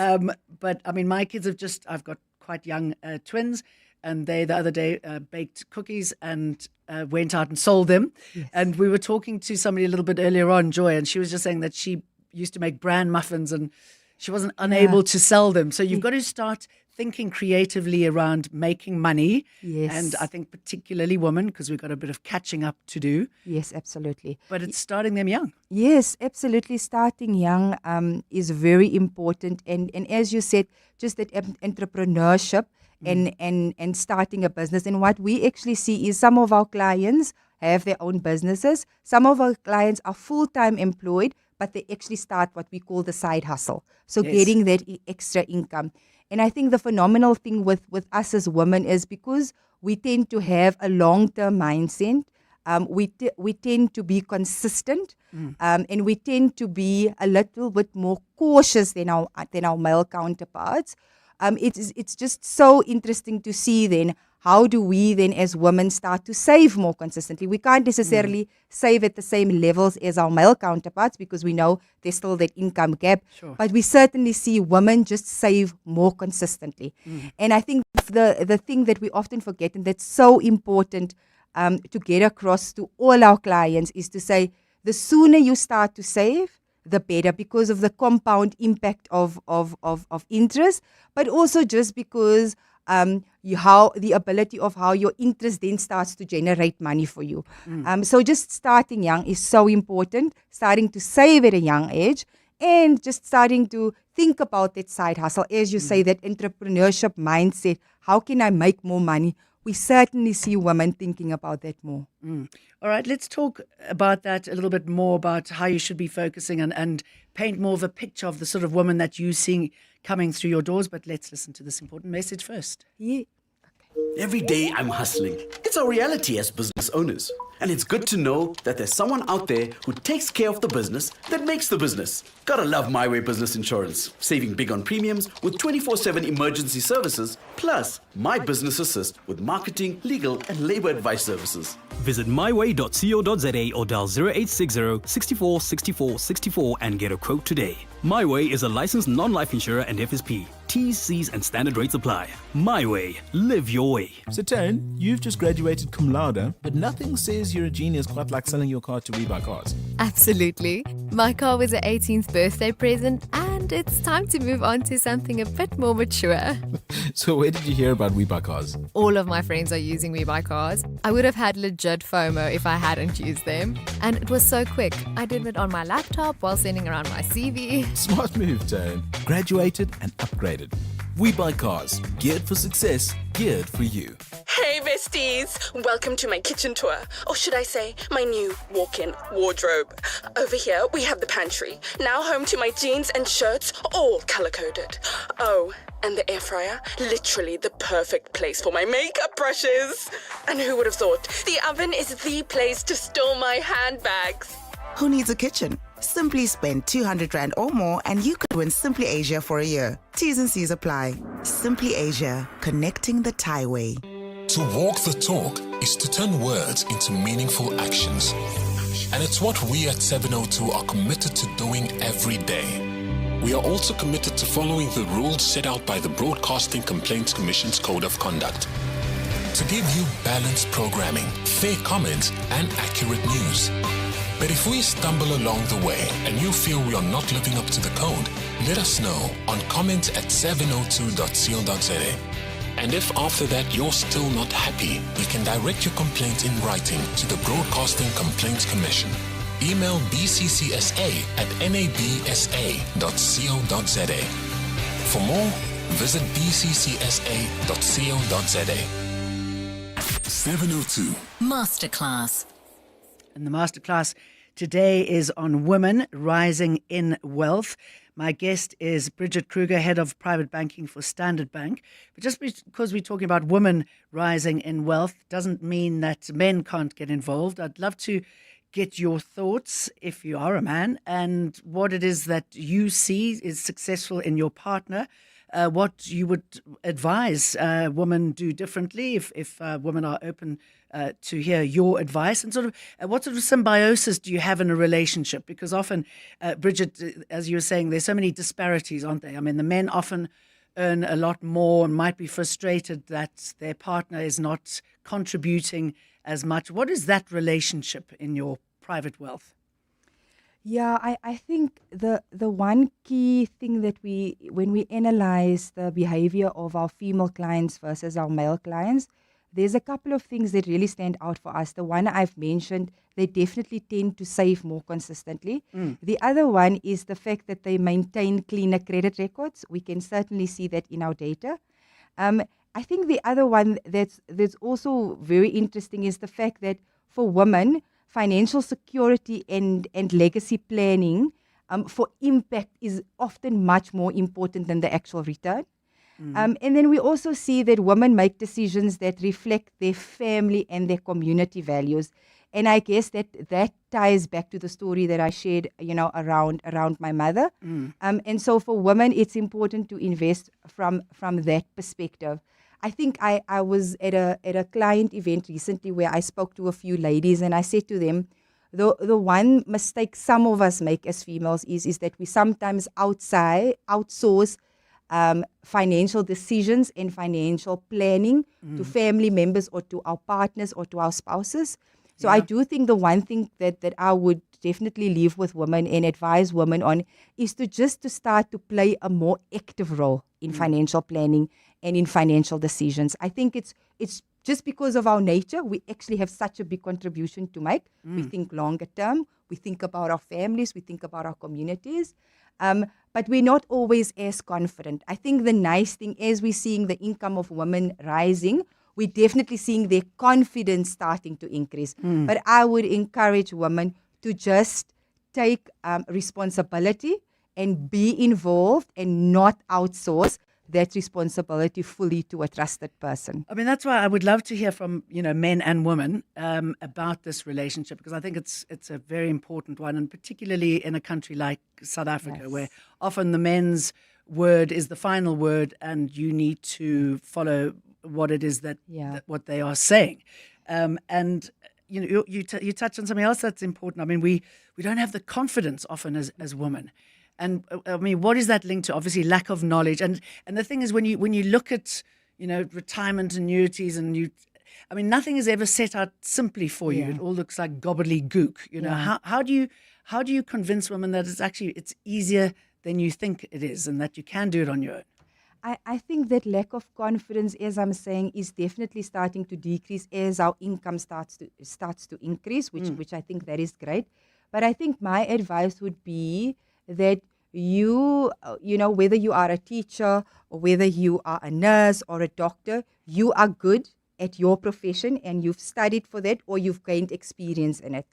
But I mean, my kids I've got quite young twins, and they the other day baked cookies and went out and sold them. Yes. And we were talking to somebody a little bit earlier on, Joy, and she was just saying that she used to make bran muffins and she wasn't unable to sell them. So you've got to start thinking creatively around making money. Yes. And I think particularly women, because we've got a bit of catching up to do. Yes, absolutely. But it's starting them young. Yes, absolutely. Starting young is very important. And as you said, just that entrepreneurship and starting a business. And what we actually see is some of our clients have their own businesses. Some of our clients are full-time employed, but they actually start what we call the side hustle. So Yes. getting that extra income. And I think the phenomenal thing with us as women is because we tend to have a long-term mindset. We tend to be consistent, and we tend to be a little bit more cautious than our male counterparts. It's just so interesting to see then how do we then as women start to save more consistently. We can't necessarily save at the same levels as our male counterparts because we know there's still that income gap. Sure. But we certainly see women just save more consistently. And I think the thing that we often forget, and that's so important to get across to all our clients, is to say the sooner you start to save, the better, because of the compound impact of interest, but also just because how the ability of how your interest then starts to generate money for you. So just starting young is so important, starting to save at a young age, and just starting to think about that side hustle. As you say, that entrepreneurship mindset, how can I make more money? We certainly see women thinking about that more. All right, let's talk about that a little bit more, about how you should be focusing and paint more of a picture of the sort of woman that you see coming through your doors. But let's listen to this important message first. Yeah. Every day I'm hustling. It's our reality as business owners. And it's good to know that there's someone out there who takes care of the business that makes the business. Gotta love My Way Business Insurance. Saving big on premiums with 24/7 emergency services. Plus, My Business Assist with marketing, legal, and labor advice services. Visit myway.co.za or dial 0860 64 64 64 and get a quote today. My Way is a licensed non-life insurer and FSP. T's, C's, and standard rates apply. My Way. Live your way. So, Taryn, you've just graduated cum laude, but nothing says you're a genius quite like selling your car to We Buy Cars. Absolutely. My car was an 18th birthday present, and it's time to move on to something a bit more mature. So, where did you hear about We Buy Cars? All of my friends are using We Buy Cars. I would have had legit FOMO if I hadn't used them. And it was so quick. I did it on my laptop while sending around my CV. Smart move, Taryn. Graduated and upgraded. We Buy Cars. Geared for success, geared for you. Hey besties, welcome to my kitchen tour, or should I say my new walk-in wardrobe. Over here we have the pantry, now home to my jeans and shirts, all color-coded. Oh, and the air fryer, literally the perfect place for my makeup brushes. And who would have thought, the oven is the place to store my handbags. Who needs a kitchen? Simply spend 200 Rand or more and you could win Simply Asia for a year. T's and C's apply. Simply Asia, connecting the Thai way. To walk the talk is to turn words into meaningful actions. And it's what we at 702 are committed to doing every day. We are also committed to following the rules set out by the Broadcasting Complaints Commission's Code of Conduct. To give you balanced programming, fair comments, and accurate news. But if we stumble along the way and you feel we are not living up to the code, let us know on comment@702.co.za. And if after that you're still not happy, you can direct your complaint in writing to the Broadcasting Complaints Commission. Email bccsa@nabsa.co.za. For more, visit bccsa.co.za. 702 Masterclass. And the masterclass today is on women rising in wealth. My guest is Bridget Kruger, Head of Private Banking for Standard Bank. But just because we're talking about women rising in wealth doesn't mean that men can't get involved. I'd love to get your thoughts, if you are a man, and what it is that you see is successful in your partner. What you would advise women do differently if women are open to hear your advice, and sort of what sort of symbiosis do you have in a relationship? Because often, Bridget, as you were saying, there's so many disparities, aren't there? I mean, the men often earn a lot more and might be frustrated that their partner is not contributing as much. What is that relationship in your private wealth? Yeah, I think the one key thing that when we analyze the behavior of our female clients versus our male clients, there's a couple of things that really stand out for us. The one I've mentioned, they definitely tend to save more consistently. The other one is the fact that they maintain cleaner credit records. We can certainly see that in our data. I think the other one that's also very interesting is the fact that for women, financial security and legacy planning for impact is often much more important than the actual return. And then we also see that women make decisions that reflect their family and their community values. And I guess that ties back to the story that I shared, around my mother. And so for women, it's important to invest from that perspective. I think I was at a client event recently where I spoke to a few ladies, and I said to them, the one mistake some of us make as females is that we sometimes outsource financial decisions and financial planning to family members or to our partners or to our spouses. So I do think the one thing that I would definitely leave with women and advise women on is to start to play a more active role in financial planning and in financial decisions. I think it's just because of our nature, we actually have such a big contribution to make. We think longer term, we think about our families, we think about our communities, but we're not always as confident. I think the nice thing is we're seeing the income of women rising. We're definitely seeing their confidence starting to increase. But I would encourage women to just take responsibility and be involved and not outsource that responsibility fully to a trusted person. I mean, that's why I would love to hear from men and women about this relationship, because I think it's a very important one, and particularly in a country like South Africa, where often the men's word is the final word, and you need to follow what it is that what they are saying. And you touch on something else that's important. I mean, we don't have the confidence often as women. And I mean, what is that linked to? Obviously, lack of knowledge. And the thing is, when you look at retirement annuities, and nothing is ever set out simply for you. It all looks like gobbledygook. How do you convince women that it's easier than you think it is, and that you can do it on your own? I think that lack of confidence, as I'm saying, is definitely starting to decrease as our income starts to increase, which I think that is great. But I think my advice would be that you whether you are a teacher or whether you are a nurse or a doctor, you are good at your profession and you've studied for that or you've gained experience in it.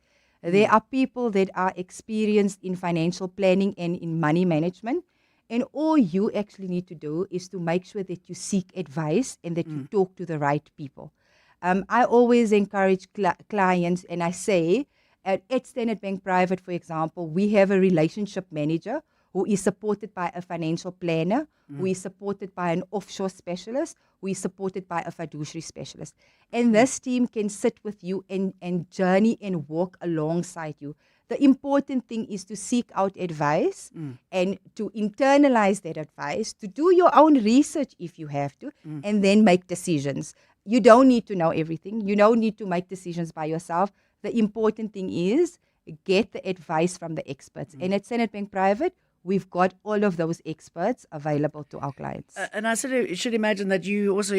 There are people that are experienced in financial planning and in money management. And all you actually need to do is to make sure that you seek advice and that you talk to the right people. I always encourage clients, and I say, at Standard Bank Private, for example, we have a relationship manager who is supported by a financial planner, who is supported by an offshore specialist, who is supported by a fiduciary specialist. And this team can sit with you and journey and walk alongside you. The important thing is to seek out advice and to internalize that advice, to do your own research if you have to, and then make decisions. You don't need to know everything. You don't need to make decisions by yourself. The important thing is get the advice from the experts. And at Standard Bank Private, we've got all of those experts available to our clients. And I sort of should imagine that you also,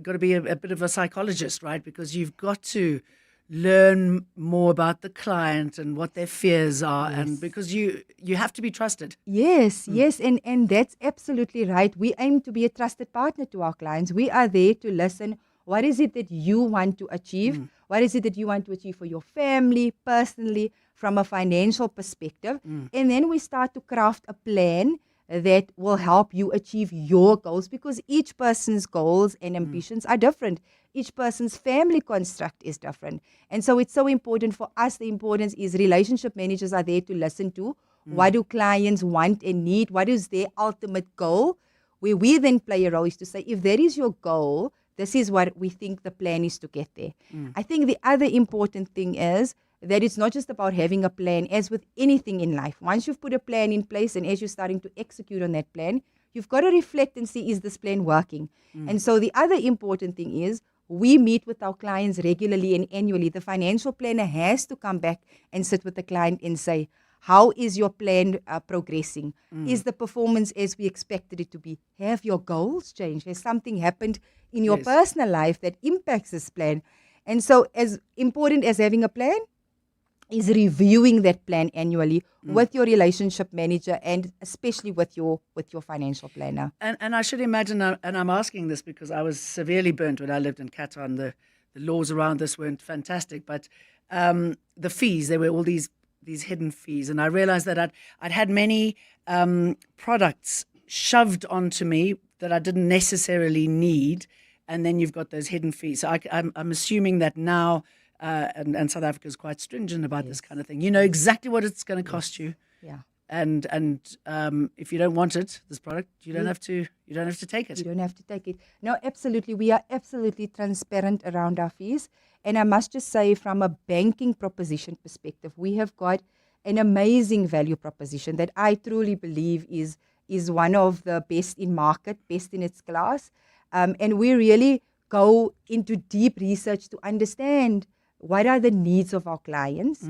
got to be a bit of a psychologist, right? Because you've got to learn more about the client and what their fears are, and because you have to be trusted. Yes, and that's absolutely right. We aim to be a trusted partner to our clients. We are there to listen. What is it that you want to achieve? What is it that you want to achieve for your family, personally, from a financial perspective? And then we start to craft a plan that will help you achieve your goals, because each person's goals and ambitions are different. Each person's family construct is different. And so it's so important for us. The importance is relationship managers are there to listen to what do clients want and need, what is their ultimate goal, where we then play a role is to say, if that is your goal, this is what we think the plan is to get there. I think the other important thing is that it's not just about having a plan. As with anything in life, once you've put a plan in place and as you're starting to execute on that plan, you've got to reflect and see, is this plan working? And so the other important thing is we meet with our clients regularly and annually. The financial planner has to come back and sit with the client and say, how is your plan progressing? Is the performance as we expected it to be? Have your goals changed? Has something happened in your personal life that impacts this plan? And so as important as having a plan is reviewing that plan annually with your relationship manager and especially with your financial planner. And I should imagine, and I'm asking this because I was severely burnt when I lived in Qatar, the laws around this weren't fantastic, but the fees, there were all these hidden fees. And I realized that I'd had many products shoved onto me that I didn't necessarily need. And then you've got those hidden fees. So I'm assuming that now, and South Africa is quite stringent about this kind of thing. You know exactly what it's going to cost you. Yeah. And if you don't want it, this product, you don't have to take it. You don't have to take it. No, absolutely. We are absolutely transparent around our fees. And I must just say, from a banking proposition perspective, we have got an amazing value proposition that I truly believe is one of the best in market, best in its class. And we really go into deep research to understand what are the needs of our clients,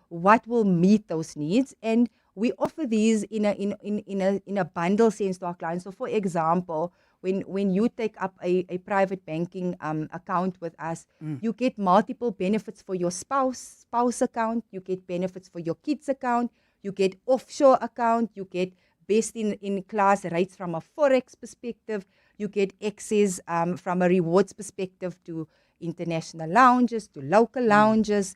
what will meet those needs, and we offer these in a bundle sense to our clients. So, for example, when you take up a private banking account with us, you get multiple benefits for your spouse account, you get benefits for your kids account, you get offshore account, you get best in class rates from a forex perspective, you get access from a rewards perspective to international lounges, to local lounges,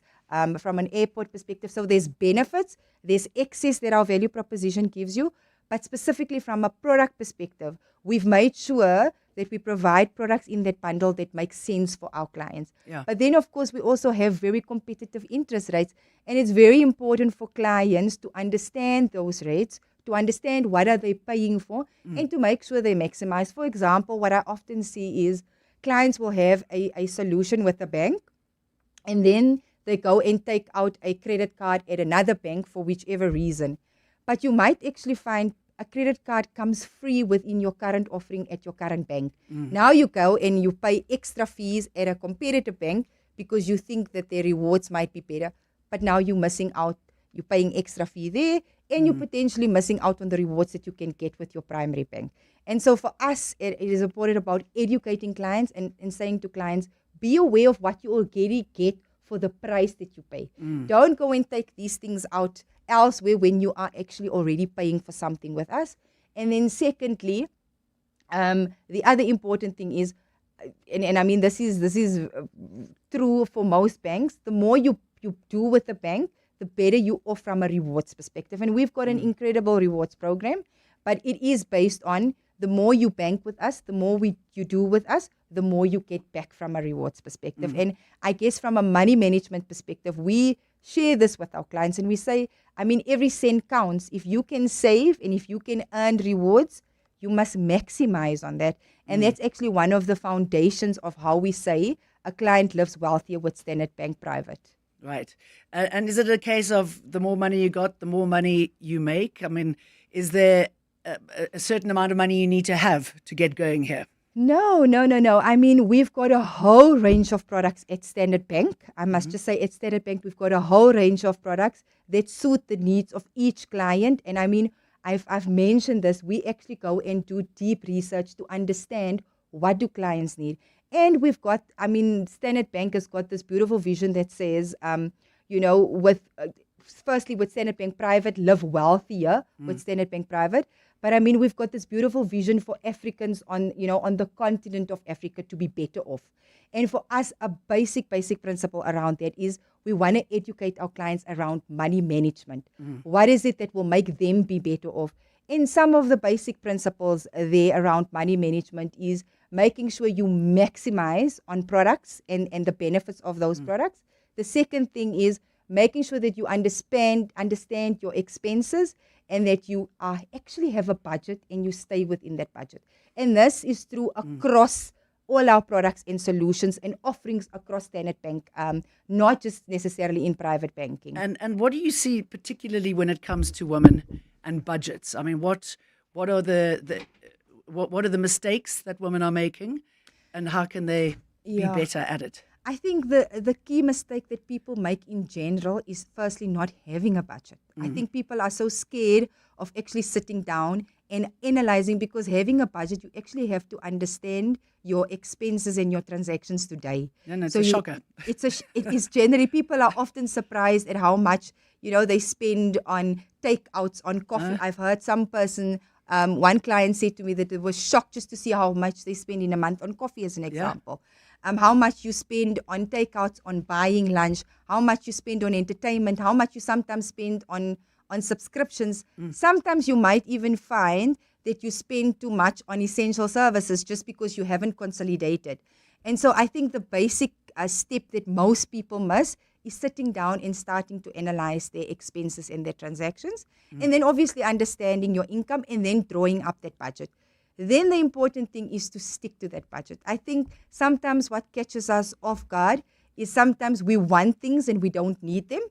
from an airport perspective. So there's benefits, there's access that our value proposition gives you, but specifically from a product perspective, we've made sure that we provide products in that bundle that make sense for our clients. Yeah. But then, of course, we also have very competitive interest rates, and it's very important for clients to understand those rates, to understand what are they paying for, and to make sure they maximize. For example, what I often see is clients will have a solution with a bank, and then they go and take out a credit card at another bank for whichever reason. But you might actually find a credit card comes free within your current offering at your current bank. Now you go and you pay extra fees at a competitive bank because you think that their rewards might be better, but now you're missing out. You're paying extra fee there, and you're potentially missing out on the rewards that you can get with your primary bank. And so for us, it is important about educating clients and saying to clients, be aware of what you already get for the price that you pay. Don't go and take these things out elsewhere when you are actually already paying for something with us. And then secondly, the other important thing is, and I mean this is true for most banks, the more you do with the bank, the better you are from a rewards perspective. And we've got an incredible rewards program, but it is based on the more you bank with us, the more you do with us, the more you get back from a rewards perspective. And I guess from a money management perspective, we share this with our clients and we say, I mean, every cent counts. If you can save and if you can earn rewards, you must maximize on that. And that's actually one of the foundations of how we say a client lives wealthier with Standard Bank Private. Right. And is it a case of the more money you got, the more money you make? I mean, is there a certain amount of money you need to have to get going here? No. I mean, we've got a whole range of products at Standard Bank. I must just say at Standard Bank, we've got a whole range of products that suit the needs of each client. And I mean, I've mentioned this. We actually go and do deep research to understand what do clients need. And we've got, I mean, Standard Bank has got this beautiful vision that says, firstly with Standard Bank Private, live wealthier with Standard Bank Private. But I mean, we've got this beautiful vision for Africans on the continent of Africa to be better off. And for us, a basic principle around that is we want to educate our clients around money management. What is it that will make them be better off? And some of the basic principles there around money management is making sure you maximize on products and the benefits of those products. The second thing is making sure that you understand your expenses and that you actually have a budget and you stay within that budget. And this is through across all our products and solutions and offerings across Standard Bank, not just necessarily in private banking. And what do you see particularly when it comes to women and budgets? I mean, what are what are the mistakes that women are making, and how can they be better at it? I think the key mistake that people make in general is firstly not having a budget. I think people are so scared of actually sitting down and analyzing, because having a budget, you actually have to understand your expenses and your transactions today. Yeah, no, it's a shocker. It is generally, people are often surprised at how much, they spend on takeouts, on coffee. I've heard some person, one client said to me that it was shocked just to see how much they spend in a month on coffee, as an example. How much you spend on takeouts, on buying lunch, how much you spend on entertainment, how much you sometimes spend on subscriptions. Sometimes you might even find that you spend too much on essential services just because you haven't consolidated. And so I think the basic step that most people miss is sitting down and starting to analyze their expenses and their transactions, and then obviously understanding your income and then drawing up that budget. Then the important thing is to stick to that budget. I think sometimes what catches us off guard is sometimes we want things and we don't need them,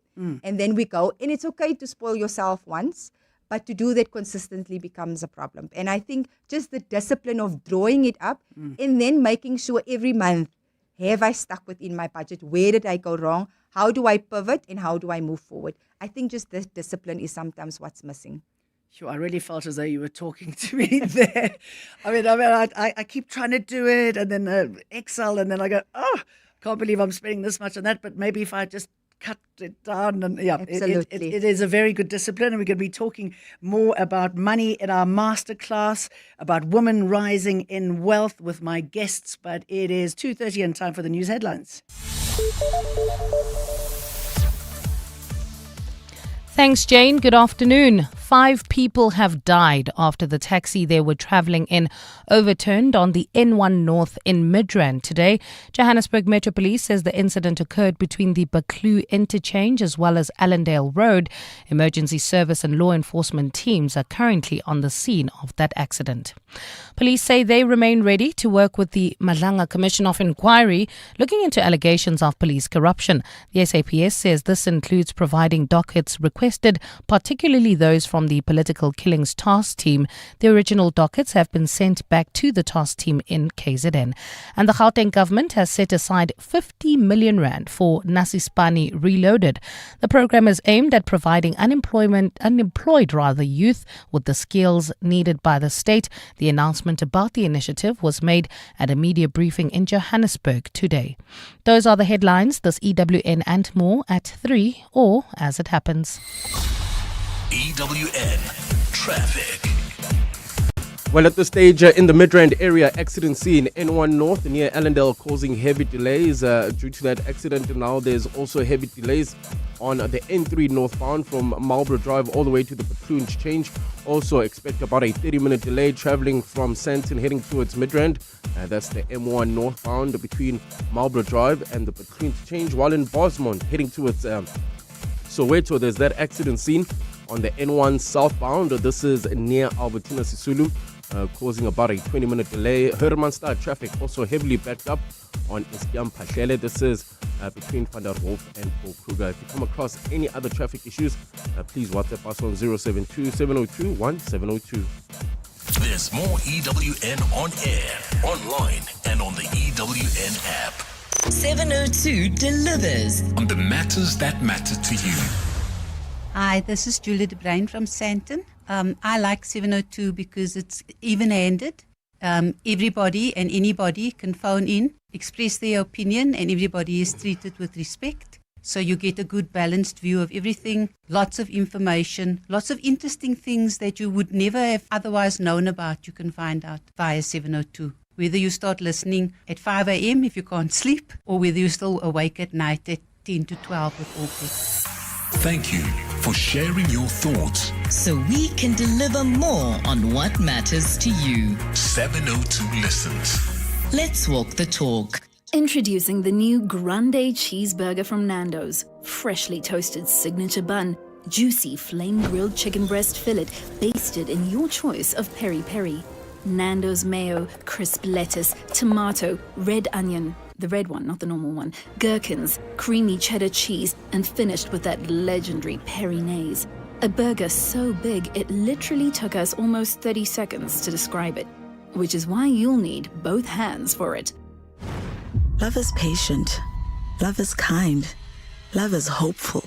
and then we go, and it's okay to spoil yourself once, but to do that consistently becomes a problem. And I think just the discipline of drawing it up and then making sure every month, have I stuck within my budget? Where did I go wrong? How do I pivot and how do I move forward? I think just this discipline is sometimes what's missing. Sure, I really felt as though you were talking to me there. I keep trying to do it, and then Excel, and then I go, can't believe I'm spending this much on that. But maybe if I just cut it down, and Absolutely. it is a very good discipline. And we're going to be talking more about money in our masterclass, about women rising in wealth with my guests. But it is 2:30 and time for the news headlines. Thanks, Jane. Good afternoon. 5 people have died after the taxi they were travelling in overturned on the N1 North in Midrand today. Johannesburg Metro Police says the incident occurred between the Baklu interchange as well as Allendale Road. Emergency service and law enforcement teams are currently on the scene of that accident. Police say they remain ready to work with the Madlanga Commission of Inquiry looking into allegations of police corruption. The SAPS says this includes providing dockets requested, particularly those from the Political Killings Task Team. The original dockets have been sent back to the task team in KZN. And the Gauteng government has set aside 50 million rand for Nasispani Reloaded. The program is aimed at providing unemployed youth with the skills needed by the state. The announcement about the initiative was made at a media briefing in Johannesburg today. Those are the headlines. This EWN and more at 3 or as it happens. EWN Traffic. Well, at this stage, in the Midrand area, accident scene N1 North near Allendale causing heavy delays. Due to that accident, now there's also heavy delays on the N3 northbound from Marlborough Drive all the way to the Baklu interchange. Also expect about a 30-minute delay traveling from Sandton heading towards Midrand. That's the M1 northbound between Marlborough Drive and the Baklu interchange. While in Bosmont heading towards Soweto, there's that accident scene on the N1 southbound. This is near Albertina Sisulu, causing about a 20-minute delay. Hermanstad traffic also heavily backed up on Iskiam Pashele. This is between Van der Wolf and Paul Kruger. If you come across any other traffic issues, please WhatsApp us on 072-702-1702. There's more EWN on air, online, and on the EWN app. 702 delivers on the matters that matter to you. Hi, this is Julia de Bruin from Sandton. I like 702 because it's even-handed. Everybody and anybody can phone in, express their opinion, and everybody is treated with respect. So you get a good balanced view of everything, lots of information, lots of interesting things that you would never have otherwise known about. You can find out via 702. Whether you start listening at 5 a.m. if you can't sleep, or whether you're still awake at night at 10 to 12 with all kids. Thank you for sharing your thoughts. So we can deliver more on what matters to you. 702 Listens. Let's walk the talk. Introducing the new Grande Cheeseburger from Nando's. Freshly toasted signature bun, juicy flame-grilled chicken breast fillet basted in your choice of peri-peri. Nando's mayo, crisp lettuce, tomato, red onion, the red one, not the normal one, gherkins, creamy cheddar cheese, and finished with that legendary peri-naise. A burger so big it literally took us almost 30 seconds to describe it, which is why you'll need both hands for it. Love is patient. Love is kind. Love is hopeful.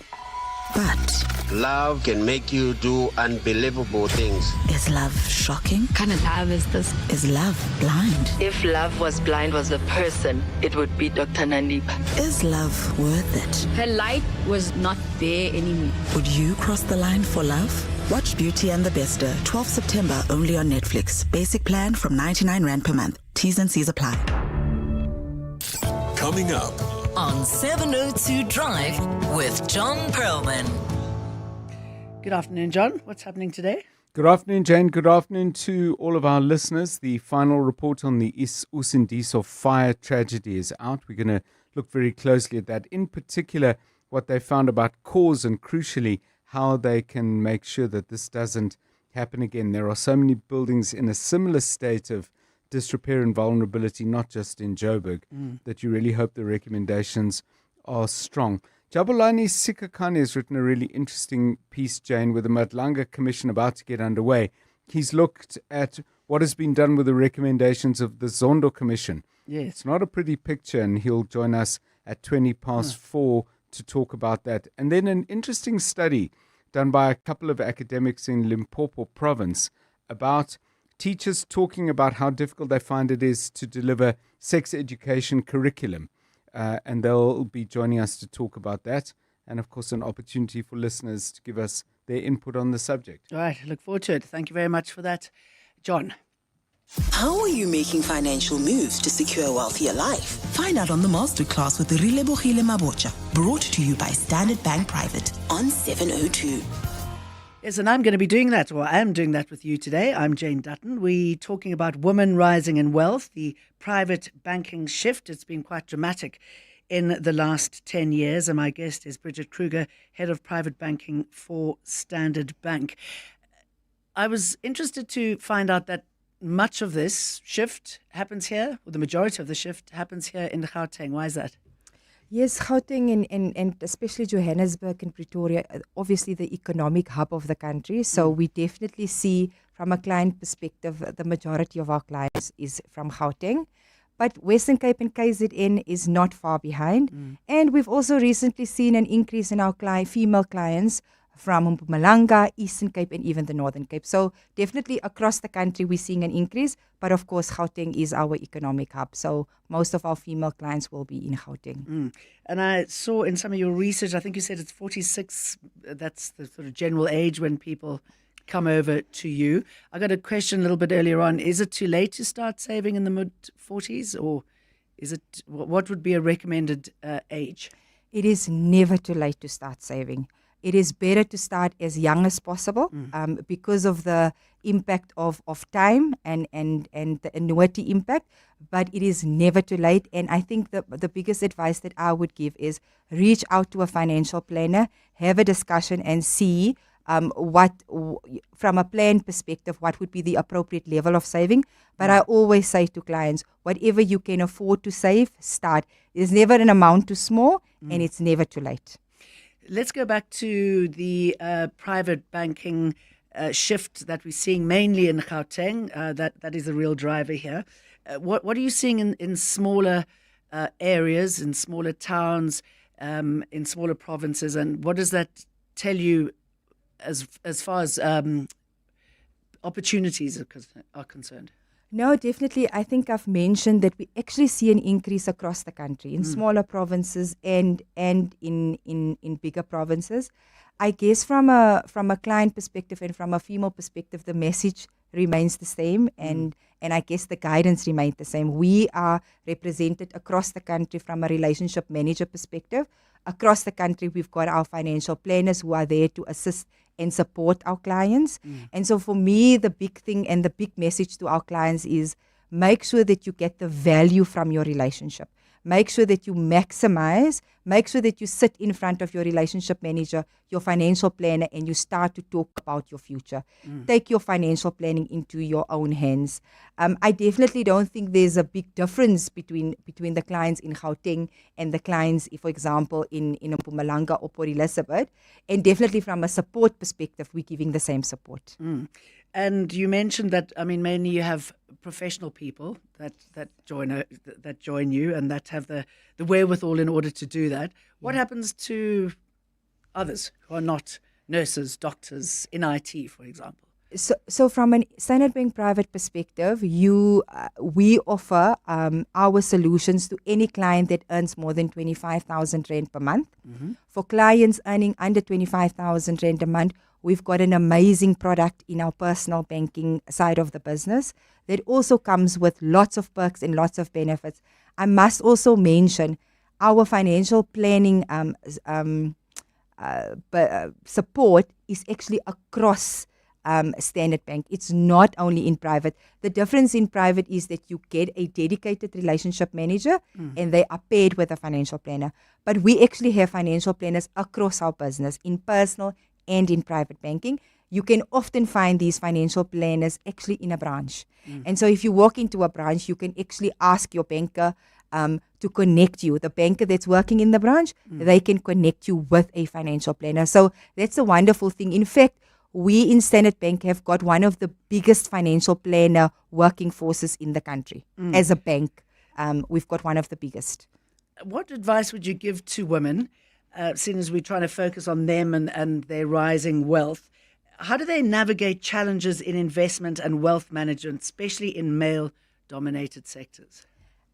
But love can make you do unbelievable things. is love shocking? What kind of love is this? Is love blind? If love was blind was a person, it would be Dr. Nandip. Is love worth it? Her light was not there anymore. Would you cross the line for love? Watch Beauty and the Beaster, 12 September, only on Netflix. Basic plan from 99 Rand per month. T's and C's apply. Coming up On 702 Drive with John Perlman. Good afternoon, John. What's happening today? Good afternoon, Jane. Good afternoon to all of our listeners. The final report on the Usindiso fire tragedy is out. We're going to look very closely at that. In particular, what they found about cause and, crucially, how they can make sure that this doesn't happen again. There are so many buildings in a similar state of disrepair and vulnerability, not just in Joburg, that you really hope the recommendations are strong. Jabulani Sikakane has written a really interesting piece, Jane, with the Madlanga Commission about to get underway. He's looked at what has been done with the recommendations of the Zondo Commission. Yes. It's not a pretty picture, and he'll join us at 4:20 to talk about that. And then an interesting study done by a couple of academics in Limpopo province about teachers talking about how difficult they find it is to deliver sex education curriculum. And they'll be joining us to talk about that. And, of course, an opportunity for listeners to give us their input on the subject. All right, look forward to it. Thank you very much for that, John. How are you making financial moves to secure a wealthier life? Find out on the Masterclass with Relebogile Mabotja, brought to you by Standard Bank Private on 702. Yes, and I'm going to be doing that, or I am doing that with you today. I'm Jane Dutton. We're talking about women rising in wealth, the private banking shift. It's been quite dramatic in the last 10 years. And my guest is Bridget Kruger, Head of Private Banking for Standard Bank. I was interested to find out that much of this shift happens here, or the majority of the shift happens here in Gauteng. Why is that? Yes, Gauteng and especially Johannesburg and Pretoria, obviously the economic hub of the country. So we definitely see from a client perspective, the majority of our clients is from Gauteng. But Western Cape and KZN is not far behind. And we've also recently seen an increase in our female clients from Mpumalanga, Eastern Cape, and even the Northern Cape. So definitely across the country, we're seeing an increase. But of course, Gauteng is our economic hub. So most of our female clients will be in Gauteng. And I saw in some of your research, I think you said it's 46. That's the sort of general age when people come over to you. I got a question a little bit earlier on. Is it too late to start saving in the mid-40s? Or is it? What would be a recommended age? It is never too late to start saving. It is better to start as young as possible because of the impact of time and the annuity impact, but it is never too late. And I think the biggest advice that I would give is reach out to a financial planner, have a discussion and see from a plan perspective, what would be the appropriate level of saving. But I always say to clients, whatever you can afford to save, start. There's never an amount too small and it's never too late. Let's go back to the private banking shift that we're seeing mainly in Gauteng. That is the real driver here. What are you seeing in smaller areas, in smaller towns, in smaller provinces, and what does that tell you as far as opportunities are concerned? No, definitely. I think I've mentioned that we actually see an increase across the country in smaller provinces and in bigger provinces. I guess from a client perspective and from a female perspective, the message remains the same, and I guess the guidance remained the same. We are represented across the country from a relationship manager perspective. Across the country, we've got our financial planners who are there to assist and support our clients. And so for me, the big thing and the big message to our clients is make sure that you get the value from your relationship. Make sure that you maximize, make sure that you sit in front of your relationship manager, your financial planner, and you start to talk about your future. Take your financial planning into your own hands. I definitely don't think there's a big difference between the clients in Gauteng and the clients, for example, in Mpumalanga or Port Elizabeth. And definitely from a support perspective, we're giving the same support. And you mentioned that, mainly you have professional people that join you and that have the wherewithal in order to do that. What happens to others who are not nurses, doctors, in IT, for example? So from a Standard Bank private perspective, we offer our solutions to any client that earns more than 25,000 Rand per month. For clients earning under 25,000 Rand a month, we've got an amazing product in our personal banking side of the business that also comes with lots of perks and lots of benefits. I must also mention our financial planning support is actually across Standard Bank. It's not only in private. The difference in private is that you get a dedicated relationship manager and they are paired with a financial planner. But we actually have financial planners across our business in personal and in private banking. You can often find these financial planners actually in a branch. And so if you walk into a branch, you can actually ask your banker to connect you. The banker that's working in the branch, they can connect you with a financial planner. So that's a wonderful thing. In fact, we in Standard Bank have got one of the biggest financial planner working forces in the country. As a bank, we've got one of the biggest. What advice would you give to women, seeing as we're trying to focus on them and their rising wealth? How do they navigate challenges in investment and wealth management, especially in male-dominated sectors?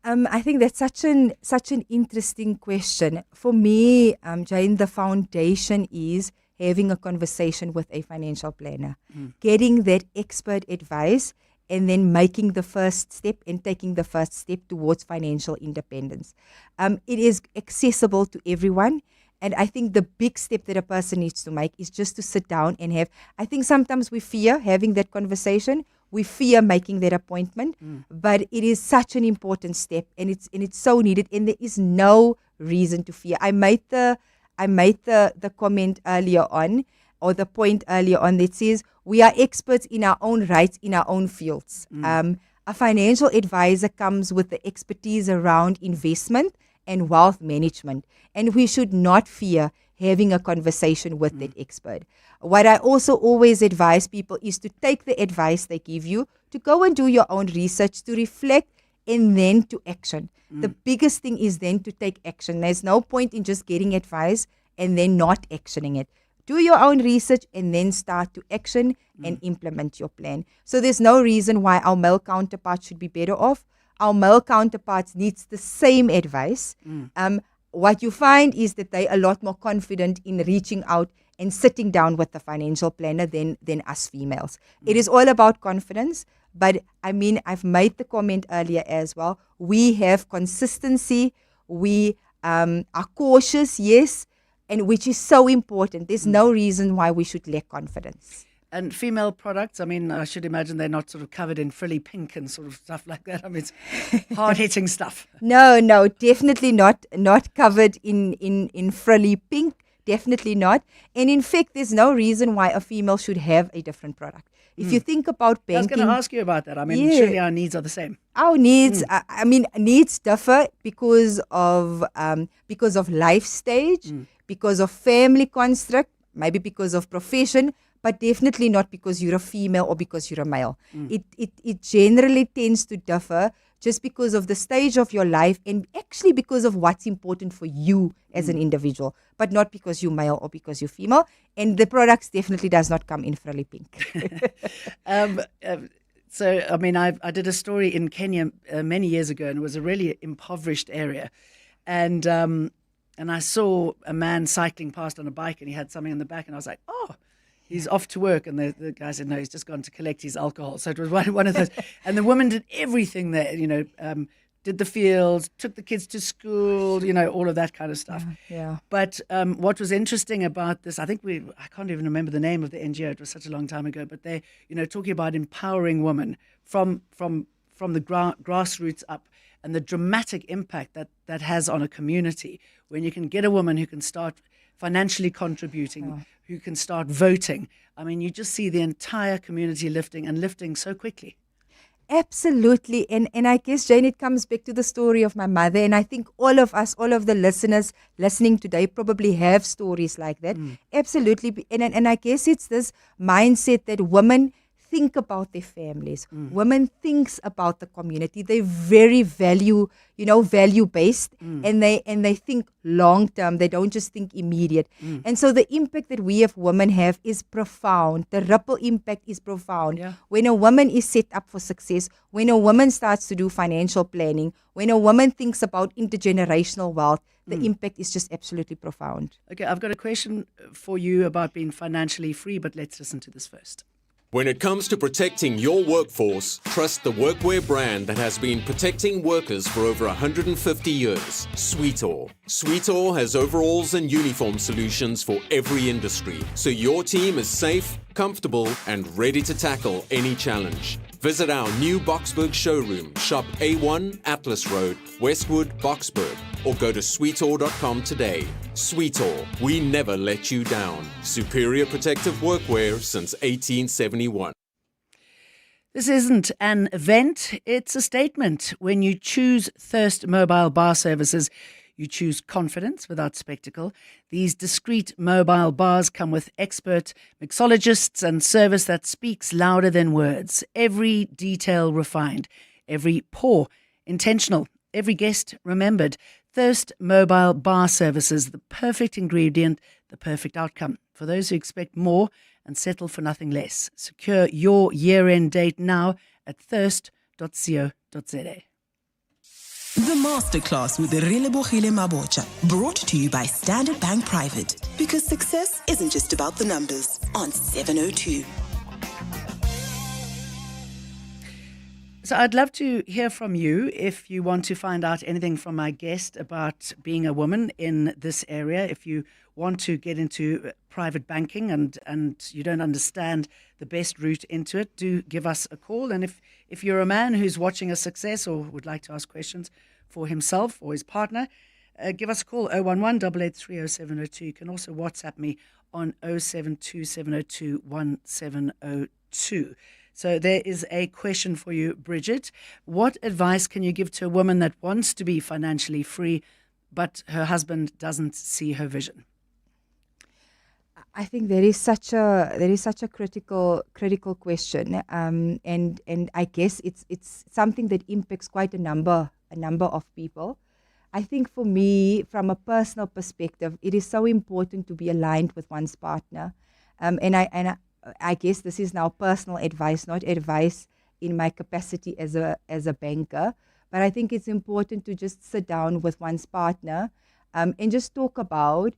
I think that's such an interesting question. For me, Jane, the foundation is having a conversation with a financial planner, getting that expert advice, and then making the first step and taking the first step towards financial independence. It is accessible to everyone. And I think the big step that a person needs to make is just to sit down and have, I think sometimes we fear having that conversation. We fear making that appointment, but it is such an important step and it's so needed. And there is no reason to fear. I made the comment earlier on, or the point earlier on, that says we are experts in our own rights, in our own fields. A financial advisor comes with the expertise around investment and wealth management, and we should not fear having a conversation with that expert. What I also always advise people is to take the advice they give you, to go and do your own research, to reflect, and then to action. The biggest thing is then to take action. There's no point in just getting advice and then not actioning it. Do your own research and then start to action and implement your plan. So there's no reason why our male counterparts should be better off. Our male counterparts needs the same advice. What you find is that they're a lot more confident in reaching out and sitting down with the financial planner than us females. It is all about confidence. But I've made the comment earlier as well. We have consistency. We are cautious, yes, and which is so important. There's no reason why we should lack confidence. And female products, I should imagine they're not sort of covered in frilly pink and sort of stuff like that. It's hard-hitting stuff. No, definitely not covered in frilly pink. Definitely not. And in fact, there's no reason why a female should have a different product. If you think about banking... I was going to ask you about that. Surely our needs are the same. Our needs, needs differ because of life stage, because of family construct, maybe because of profession, but definitely not because you're a female or because you're a male. It generally tends to differ just because of the stage of your life and actually because of what's important for you as an individual, but not because you're male or because you're female. And the products definitely does not come in frilly pink. I did a story in Kenya many years ago, and it was a really impoverished area. And I saw a man cycling past on a bike, and he had something in the back, and I was like, oh, he's off to work. And the guy said, no, he's just gone to collect his alcohol. So it was one of those. And the woman did everything there, did the fields, took the kids to school, all of that kind of stuff. Yeah. But what was interesting about this, I can't even remember the name of the NGO. It was such a long time ago. But they, talking about empowering women from the grassroots up, and the dramatic impact that has on a community when you can get a woman who can start financially contributing, who can start voting. I mean, you just see the entire community lifting so quickly. Absolutely. And I guess, Jane, it comes back to the story of my mother. And I think all of us, all of the listeners listening today probably have stories like that. Absolutely. And I guess it's this mindset that women think about their families. Women thinks about the community. They very value based, and they think long term. They don't just think immediate. And so the impact that we as women have is profound. The ripple impact is profound. Yeah. When a woman is set up for success, when a woman starts to do financial planning, when a woman thinks about intergenerational wealth, the impact is just absolutely profound. Okay, I've got a question for you about being financially free, but let's listen to this first. When it comes to protecting your workforce, trust the workwear brand that has been protecting workers for over 150 years, Sweetall. Sweetall has overalls and uniform solutions for every industry, so your team is safe, comfortable, and ready to tackle any challenge. Visit our new Boksburg showroom, shop A1 Atlas Road, Westwood, Boksburg, or go to sweetall.com today. Sweetall, we never let you down. Superior protective workwear since 1871. This isn't an event, it's a statement. When you choose Thirst Mobile Bar Services, you choose confidence without spectacle. These discreet mobile bars come with expert mixologists and service that speaks louder than words. Every detail refined, every pour intentional, every guest remembered. Thirst Mobile Bar Services, the perfect ingredient, the perfect outcome. For those who expect more and settle for nothing less. Secure your year-end date now at thirst.co.za. The Masterclass with Relebogile Mabotja, brought to you by Standard Bank Private, because success isn't just about the numbers, on 702. So I'd love to hear from you if you want to find out anything from my guest about being a woman in this area. If you want to get into private banking and you don't understand the best route into it, do give us a call. And if you're a man who's watching a success or would like to ask questions for himself or his partner, give us a call, 011-883-0702. You can also WhatsApp me on 072-702-1702. So there is a question for you, Bridget. What advice can you give to a woman that wants to be financially free, but her husband doesn't see her vision? I think there is such a critical question, and I guess it's something that impacts quite a number of people. I think for me, from a personal perspective, it is so important to be aligned with one's partner, and I guess this is now personal advice, not advice in my capacity as a banker. But I think it's important to just sit down with one's partner and just talk about,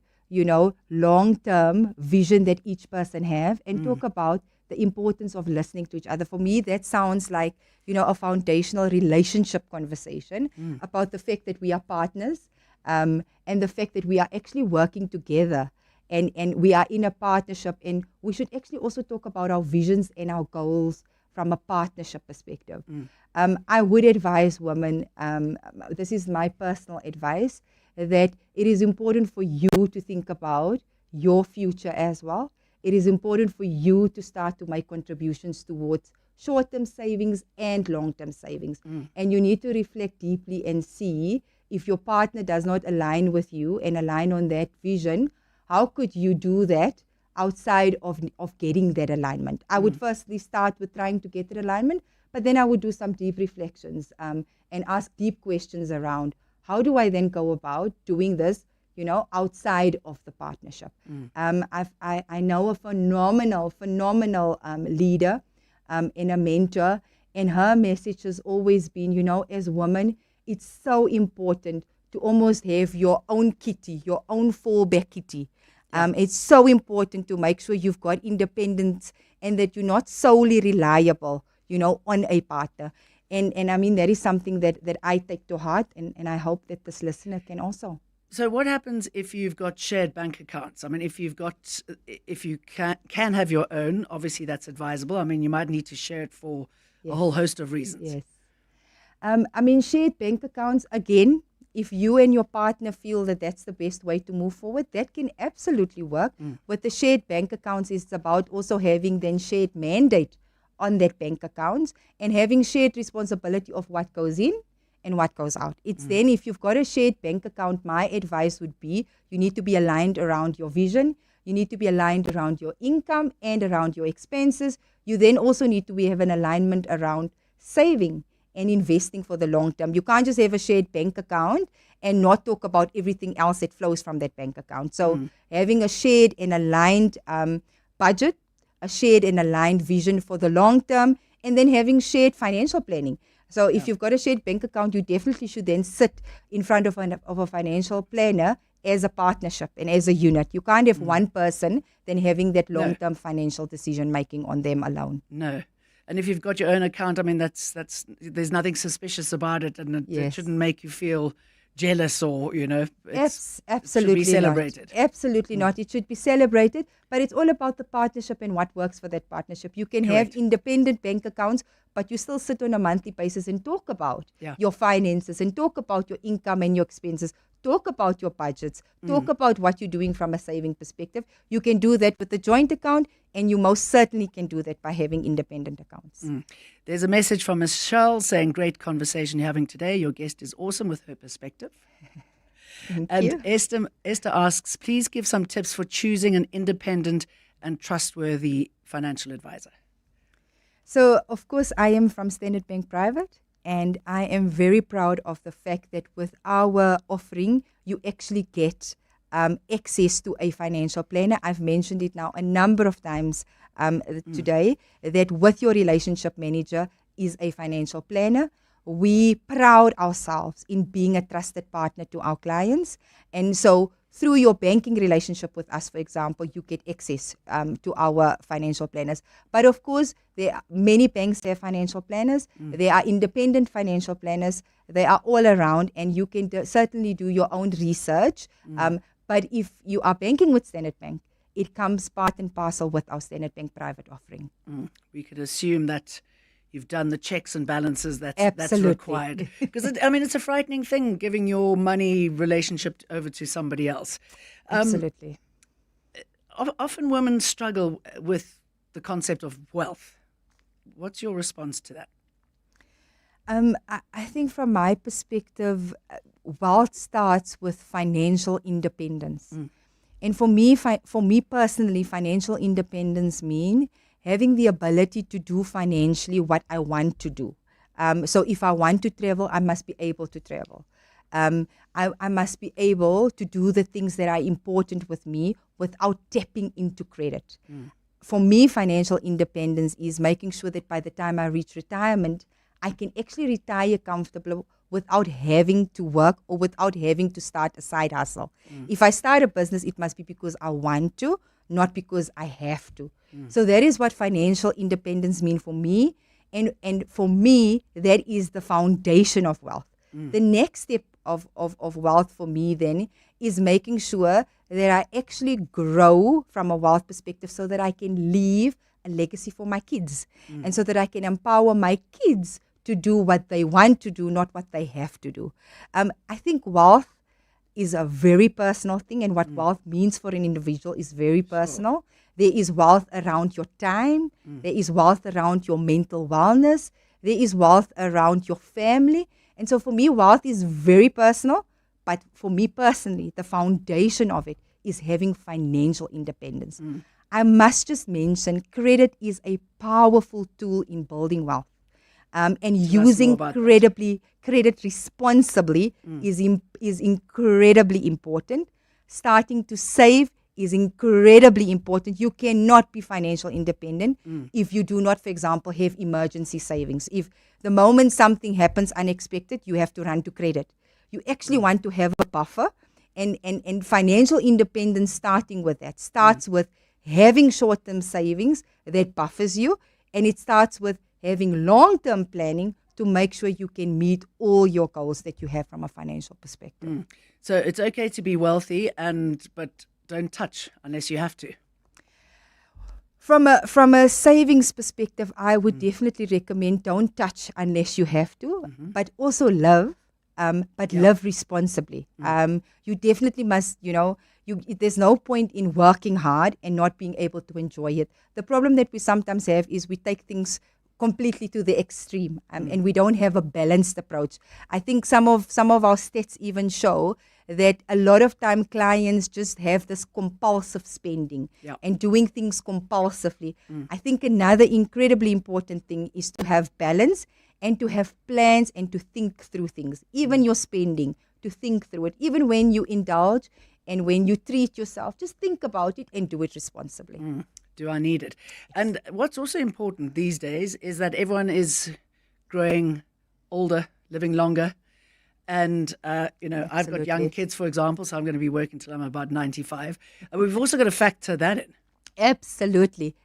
long-term vision that each person have, and talk about the importance of listening to each other. For me, that sounds like, a foundational relationship conversation about the fact that we are partners and the fact that we are actually working together. And we are in a partnership, and we should actually also talk about our visions and our goals from a partnership perspective. I would advise women, this is my personal advice, that it is important for you to think about your future as well. It is important for you to start to make contributions towards short-term savings and long-term savings. And you need to reflect deeply and see if your partner does not align with you and align on that vision. How could you do that outside of getting that alignment? I would firstly start with trying to get that alignment, but then I would do some deep reflections and ask deep questions around how do I then go about doing this, outside of the partnership. I know a phenomenal leader and a mentor, and her message has always been, as women, it's so important to almost have your own kitty, your own fallback kitty. It's so important to make sure you've got independence and that you're not solely reliable, on a partner. And I mean, that is something that I take to heart, and I hope that this listener can also. So what happens if you've got shared bank accounts? I mean, if you can have your own, obviously that's advisable. I mean, you might need to share it for a whole host of reasons. Yes. I mean, shared bank accounts, again, if you and your partner feel that that's the best way to move forward, that can absolutely work. With the shared bank accounts, it's about also having then shared mandate on that bank account and having shared responsibility of what goes in and what goes out. It's then, if you've got a shared bank account, my advice would be you need to be aligned around your vision. You need to be aligned around your income and around your expenses. You then also need to have an alignment around saving and investing for the long term. You can't just have a shared bank account and not talk about everything else that flows from that bank account. So having a shared and aligned budget, a shared and aligned vision for the long term, and then having shared financial planning. So if you've got a shared bank account, you definitely should then sit in front of a financial planner as a partnership and as a unit. You can't have one person then having that long-term financial decision making on them alone. No. And if you've got your own account, I mean, that's there's nothing suspicious about it, and it shouldn't make you feel jealous or, Absolutely it should be celebrated. Not. Absolutely not. It should be celebrated, but it's all about the partnership and what works for that partnership. You can have independent bank accounts, but you still sit on a monthly basis and talk about your finances and talk about your income and your expenses. Talk about your budgets. Talk about what you're doing from a saving perspective. You can do that with a joint account, and you most certainly can do that by having independent accounts. There's a message from Michelle saying, great conversation you're having today. Your guest is awesome with her perspective. Thank you. Esther asks, please give some tips for choosing an independent and trustworthy financial advisor. So, of course, I am from Standard Bank Private. And I am very proud of the fact that with our offering, you actually get access to a financial planner. I've mentioned it now a number of times today, that with your relationship manager is a financial planner. We pride ourselves in being a trusted partner to our clients. And so through your banking relationship with us, for example, you get access to our financial planners. But of course, there are many banks have financial planners. There are independent financial planners. They are all around, and you can certainly do your own research. But if you are banking with Standard Bank, it comes part and parcel with our Standard Bank Private offering. We could assume that you've done the checks and balances that's required. Because, it's a frightening thing, giving your money relationship over to somebody else. Absolutely. Often women struggle with the concept of wealth. What's your response to that? I think from my perspective, wealth starts with financial independence. And for me personally, financial independence means having the ability to do financially what I want to do. So if I want to travel, I must be able to travel. I must be able to do the things that are important with me without tapping into credit. For me, financial independence is making sure that by the time I reach retirement, I can actually retire comfortably without having to work or without having to start a side hustle. If I start a business, it must be because I want to, not because I have to. So that is what financial independence means for me. And for me, that is the foundation of wealth. The next step of wealth for me then is making sure that I actually grow from a wealth perspective so that I can leave a legacy for my kids. And so that I can empower my kids to do what they want to do, not what they have to do. I think wealth is a very personal thing, and what wealth means for an individual is very personal. There is wealth around your time. There is wealth around your mental wellness. There is wealth around your family. And so for me, wealth is very personal. But for me personally, the foundation of it is having financial independence. I must just mention, credit is a powerful tool in building wealth. And using credit responsibly is incredibly important. Starting to save is incredibly important. You cannot be financial independent if you do not, for example, have emergency savings. If the moment something happens unexpected, you have to run to credit. You actually want to have a buffer. And financial independence, starting with that, starts with having short-term savings that buffers you, and it starts with having long-term planning to make sure you can meet all your goals that you have from a financial perspective. So it's okay to be wealthy, but don't touch unless you have to. From a savings perspective, I would definitely recommend don't touch unless you have to, but also love, live responsibly. You definitely must, there's no point in working hard and not being able to enjoy it. The problem that we sometimes have is we take things completely to the extreme, and we don't have a balanced approach. I think some of our stats even show that a lot of time clients just have this compulsive spending and doing things compulsively. I think another incredibly important thing is to have balance and to have plans and to think through things, even your spending, to think through it. Even when you indulge and when you treat yourself, just think about it and do it responsibly. Do I need it? And what's also important these days is that everyone is growing older, living longer. And, I've got young kids, for example, so I'm going to be working till I'm about 95. And we've also got to factor that in. Absolutely.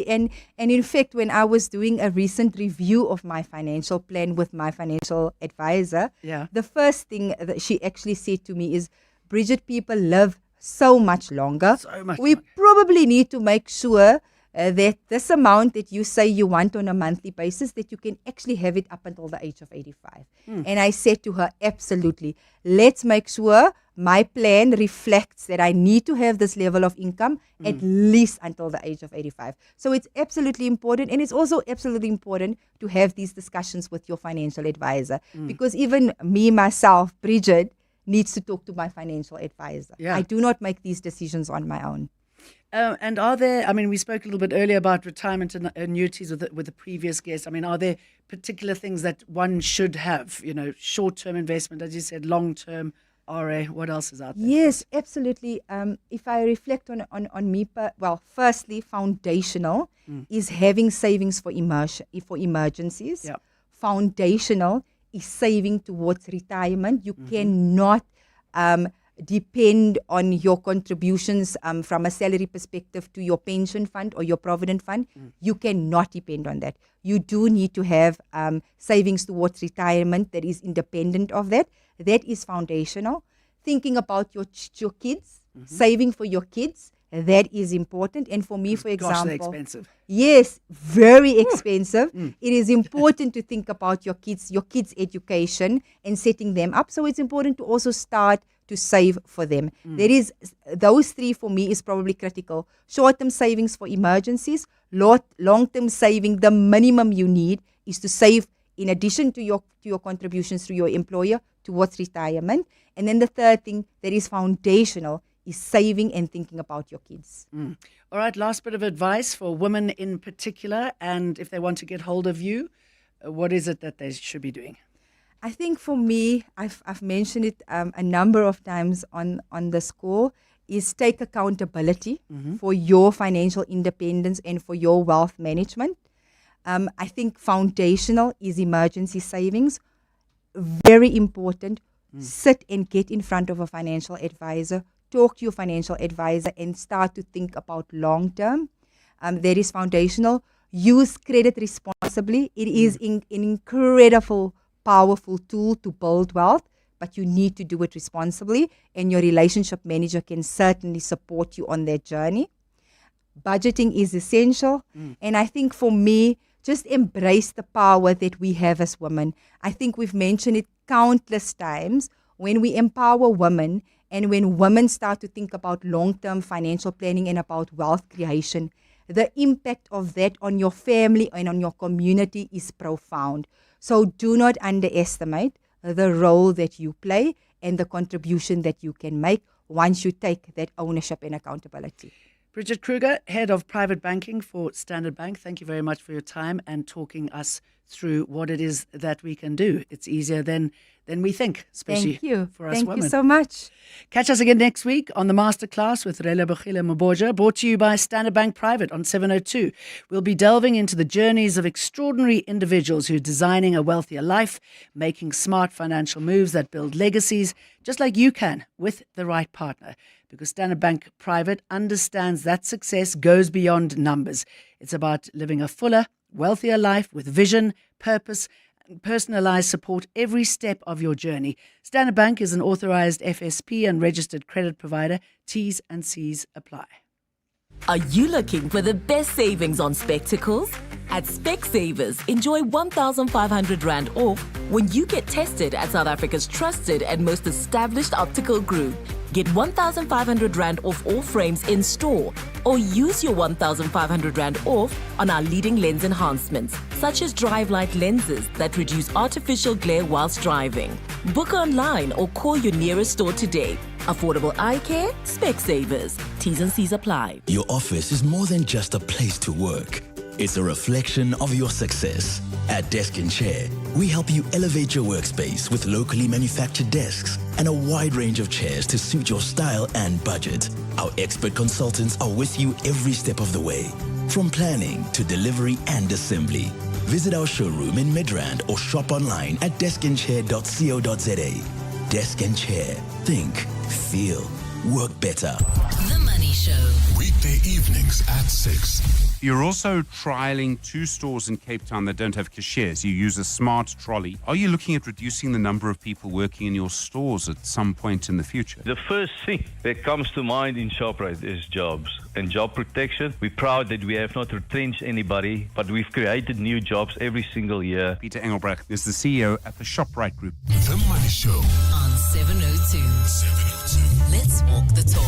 And in fact, when I was doing a recent review of my financial plan with my financial advisor, the first thing that she actually said to me is, Bridget, people live so much longer. We probably need to make sure that this amount that you say you want on a monthly basis, that you can actually have it up until the age of 85. And I said to her, absolutely. Let's make sure my plan reflects that I need to have this level of income at least until the age of 85. So it's absolutely important. And it's also absolutely important to have these discussions with your financial advisor. Because even me, myself, Bridget, needs to talk to my financial advisor. I do not make these decisions on my own. And are there, we spoke a little bit earlier about retirement and annuities with the previous guest. Are there particular things that one should have? Short-term investment, as you said, long-term RA. What else is out there? Yes, absolutely. If I reflect on me, firstly, foundational is having savings for emergencies. Yep. Foundational is saving towards retirement. You cannot depend on your contributions from a salary perspective to your pension fund or your provident fund. You cannot depend on that. You do need to have savings towards retirement that is independent of that. That is foundational. Thinking about your kids, saving for your kids, that is important. And for me, for example, they're expensive. Yes, very expensive. It is important to think about your kids' education and setting them up. So it's important to also start to save for them. Those three for me is probably critical. Short-term savings for emergencies, long-term saving, the minimum you need is to save in addition to your contributions through your employer towards retirement. And then the third thing that is foundational is saving and thinking about your kids. All right, last bit of advice for women in particular, and if they want to get hold of you, what is it that they should be doing? I think for me, I've mentioned it a number of times on this call, is take accountability for your financial independence and for your wealth management. I think foundational is emergency savings. Very important. Sit and get in front of a financial advisor. Talk to your financial advisor and start to think about long term. That is foundational. Use credit responsibly. It is an incredible, powerful tool to build wealth, but you need to do it responsibly, and your relationship manager can certainly support you on that journey. Budgeting is essential, and I think for me, just embrace the power that we have as women. I think we've mentioned it countless times. When we empower women and when women start to think about long-term financial planning and about wealth creation, the impact of that on your family and on your community is profound. So do not underestimate the role that you play and the contribution that you can make once you take that ownership and accountability. Bridget Kruger, Head of Private Banking for Standard Bank, thank you very much for your time and talking us through what it is that we can do. It's easier than we think, especially for us women. Thank you so much. Catch us again next week on the Masterclass with Relebogile Mabotja, brought to you by Standard Bank Private on 702. We'll be delving into the journeys of extraordinary individuals who are designing a wealthier life, making smart financial moves that build legacies, just like you can with the right partner. Because Standard Bank Private understands that success goes beyond numbers. It's about living a fuller, wealthier life with vision, purpose, and personalized support every step of your journey. Standard Bank is an authorized FSP and registered credit provider. T's and C's apply. Are you looking for the best savings on spectacles? At Specsavers, enjoy 1,500 Rand off when you get tested at South Africa's trusted and most established optical group. Get 1,500 Rand off all frames in store, or use your 1,500 Rand off on our leading lens enhancements, such as drive light lenses that reduce artificial glare whilst driving. Book online or call your nearest store today. Affordable eye care? Specsavers. T's and C's apply. Your office is more than just a place to work. It's a reflection of your success. At Desk and Chair, we help you elevate your workspace with locally manufactured desks and a wide range of chairs to suit your style and budget. Our expert consultants are with you every step of the way, from planning to delivery and assembly. Visit our showroom in Midrand or shop online at deskandchair.co.za. Desk and Chair. Think, feel, work better. The Money Show. Weekday evenings at 6. You're also trialing 2 stores in Cape Town that don't have cashiers. You use a smart trolley. Are you looking at reducing the number of people working in your stores at some point in the future? The first thing that comes to mind in Shoprite is jobs and job protection. We're proud that we have not retrenched anybody, but we've created new jobs every single year. Peter Engelbrecht is the CEO at the Shoprite Group. The Money Show on 702. Let's walk the talk.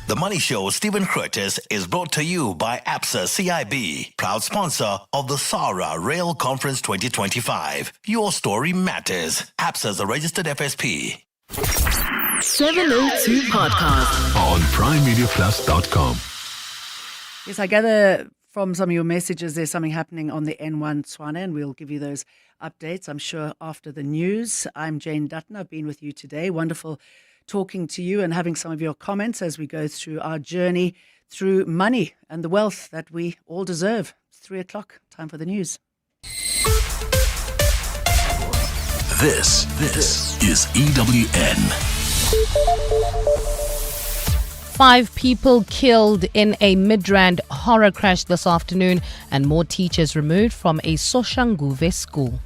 The Money Show, Stephen Curtis, is brought to you by APSA CIB, proud sponsor of the SARA Rail Conference 2025. Your story matters. APSA is a registered FSP. 702 Podcast on primemediaplus.com. Yes, I gather from some of your messages there's something happening on the N1 Tswana, and we'll give you those updates, I'm sure, after the news. I'm Jane Dutton. I've been with you today. Wonderful talking to you and having some of your comments as we go through our journey through money and the wealth that we all deserve. It's 3 o'clock. Time for the news. This is EWN. 5 people killed in a Midrand horror crash this afternoon, and more teachers removed from a Soshanguve school.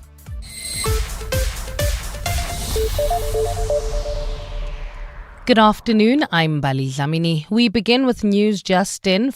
Good afternoon, I'm Bali Zamini. We begin with news just in.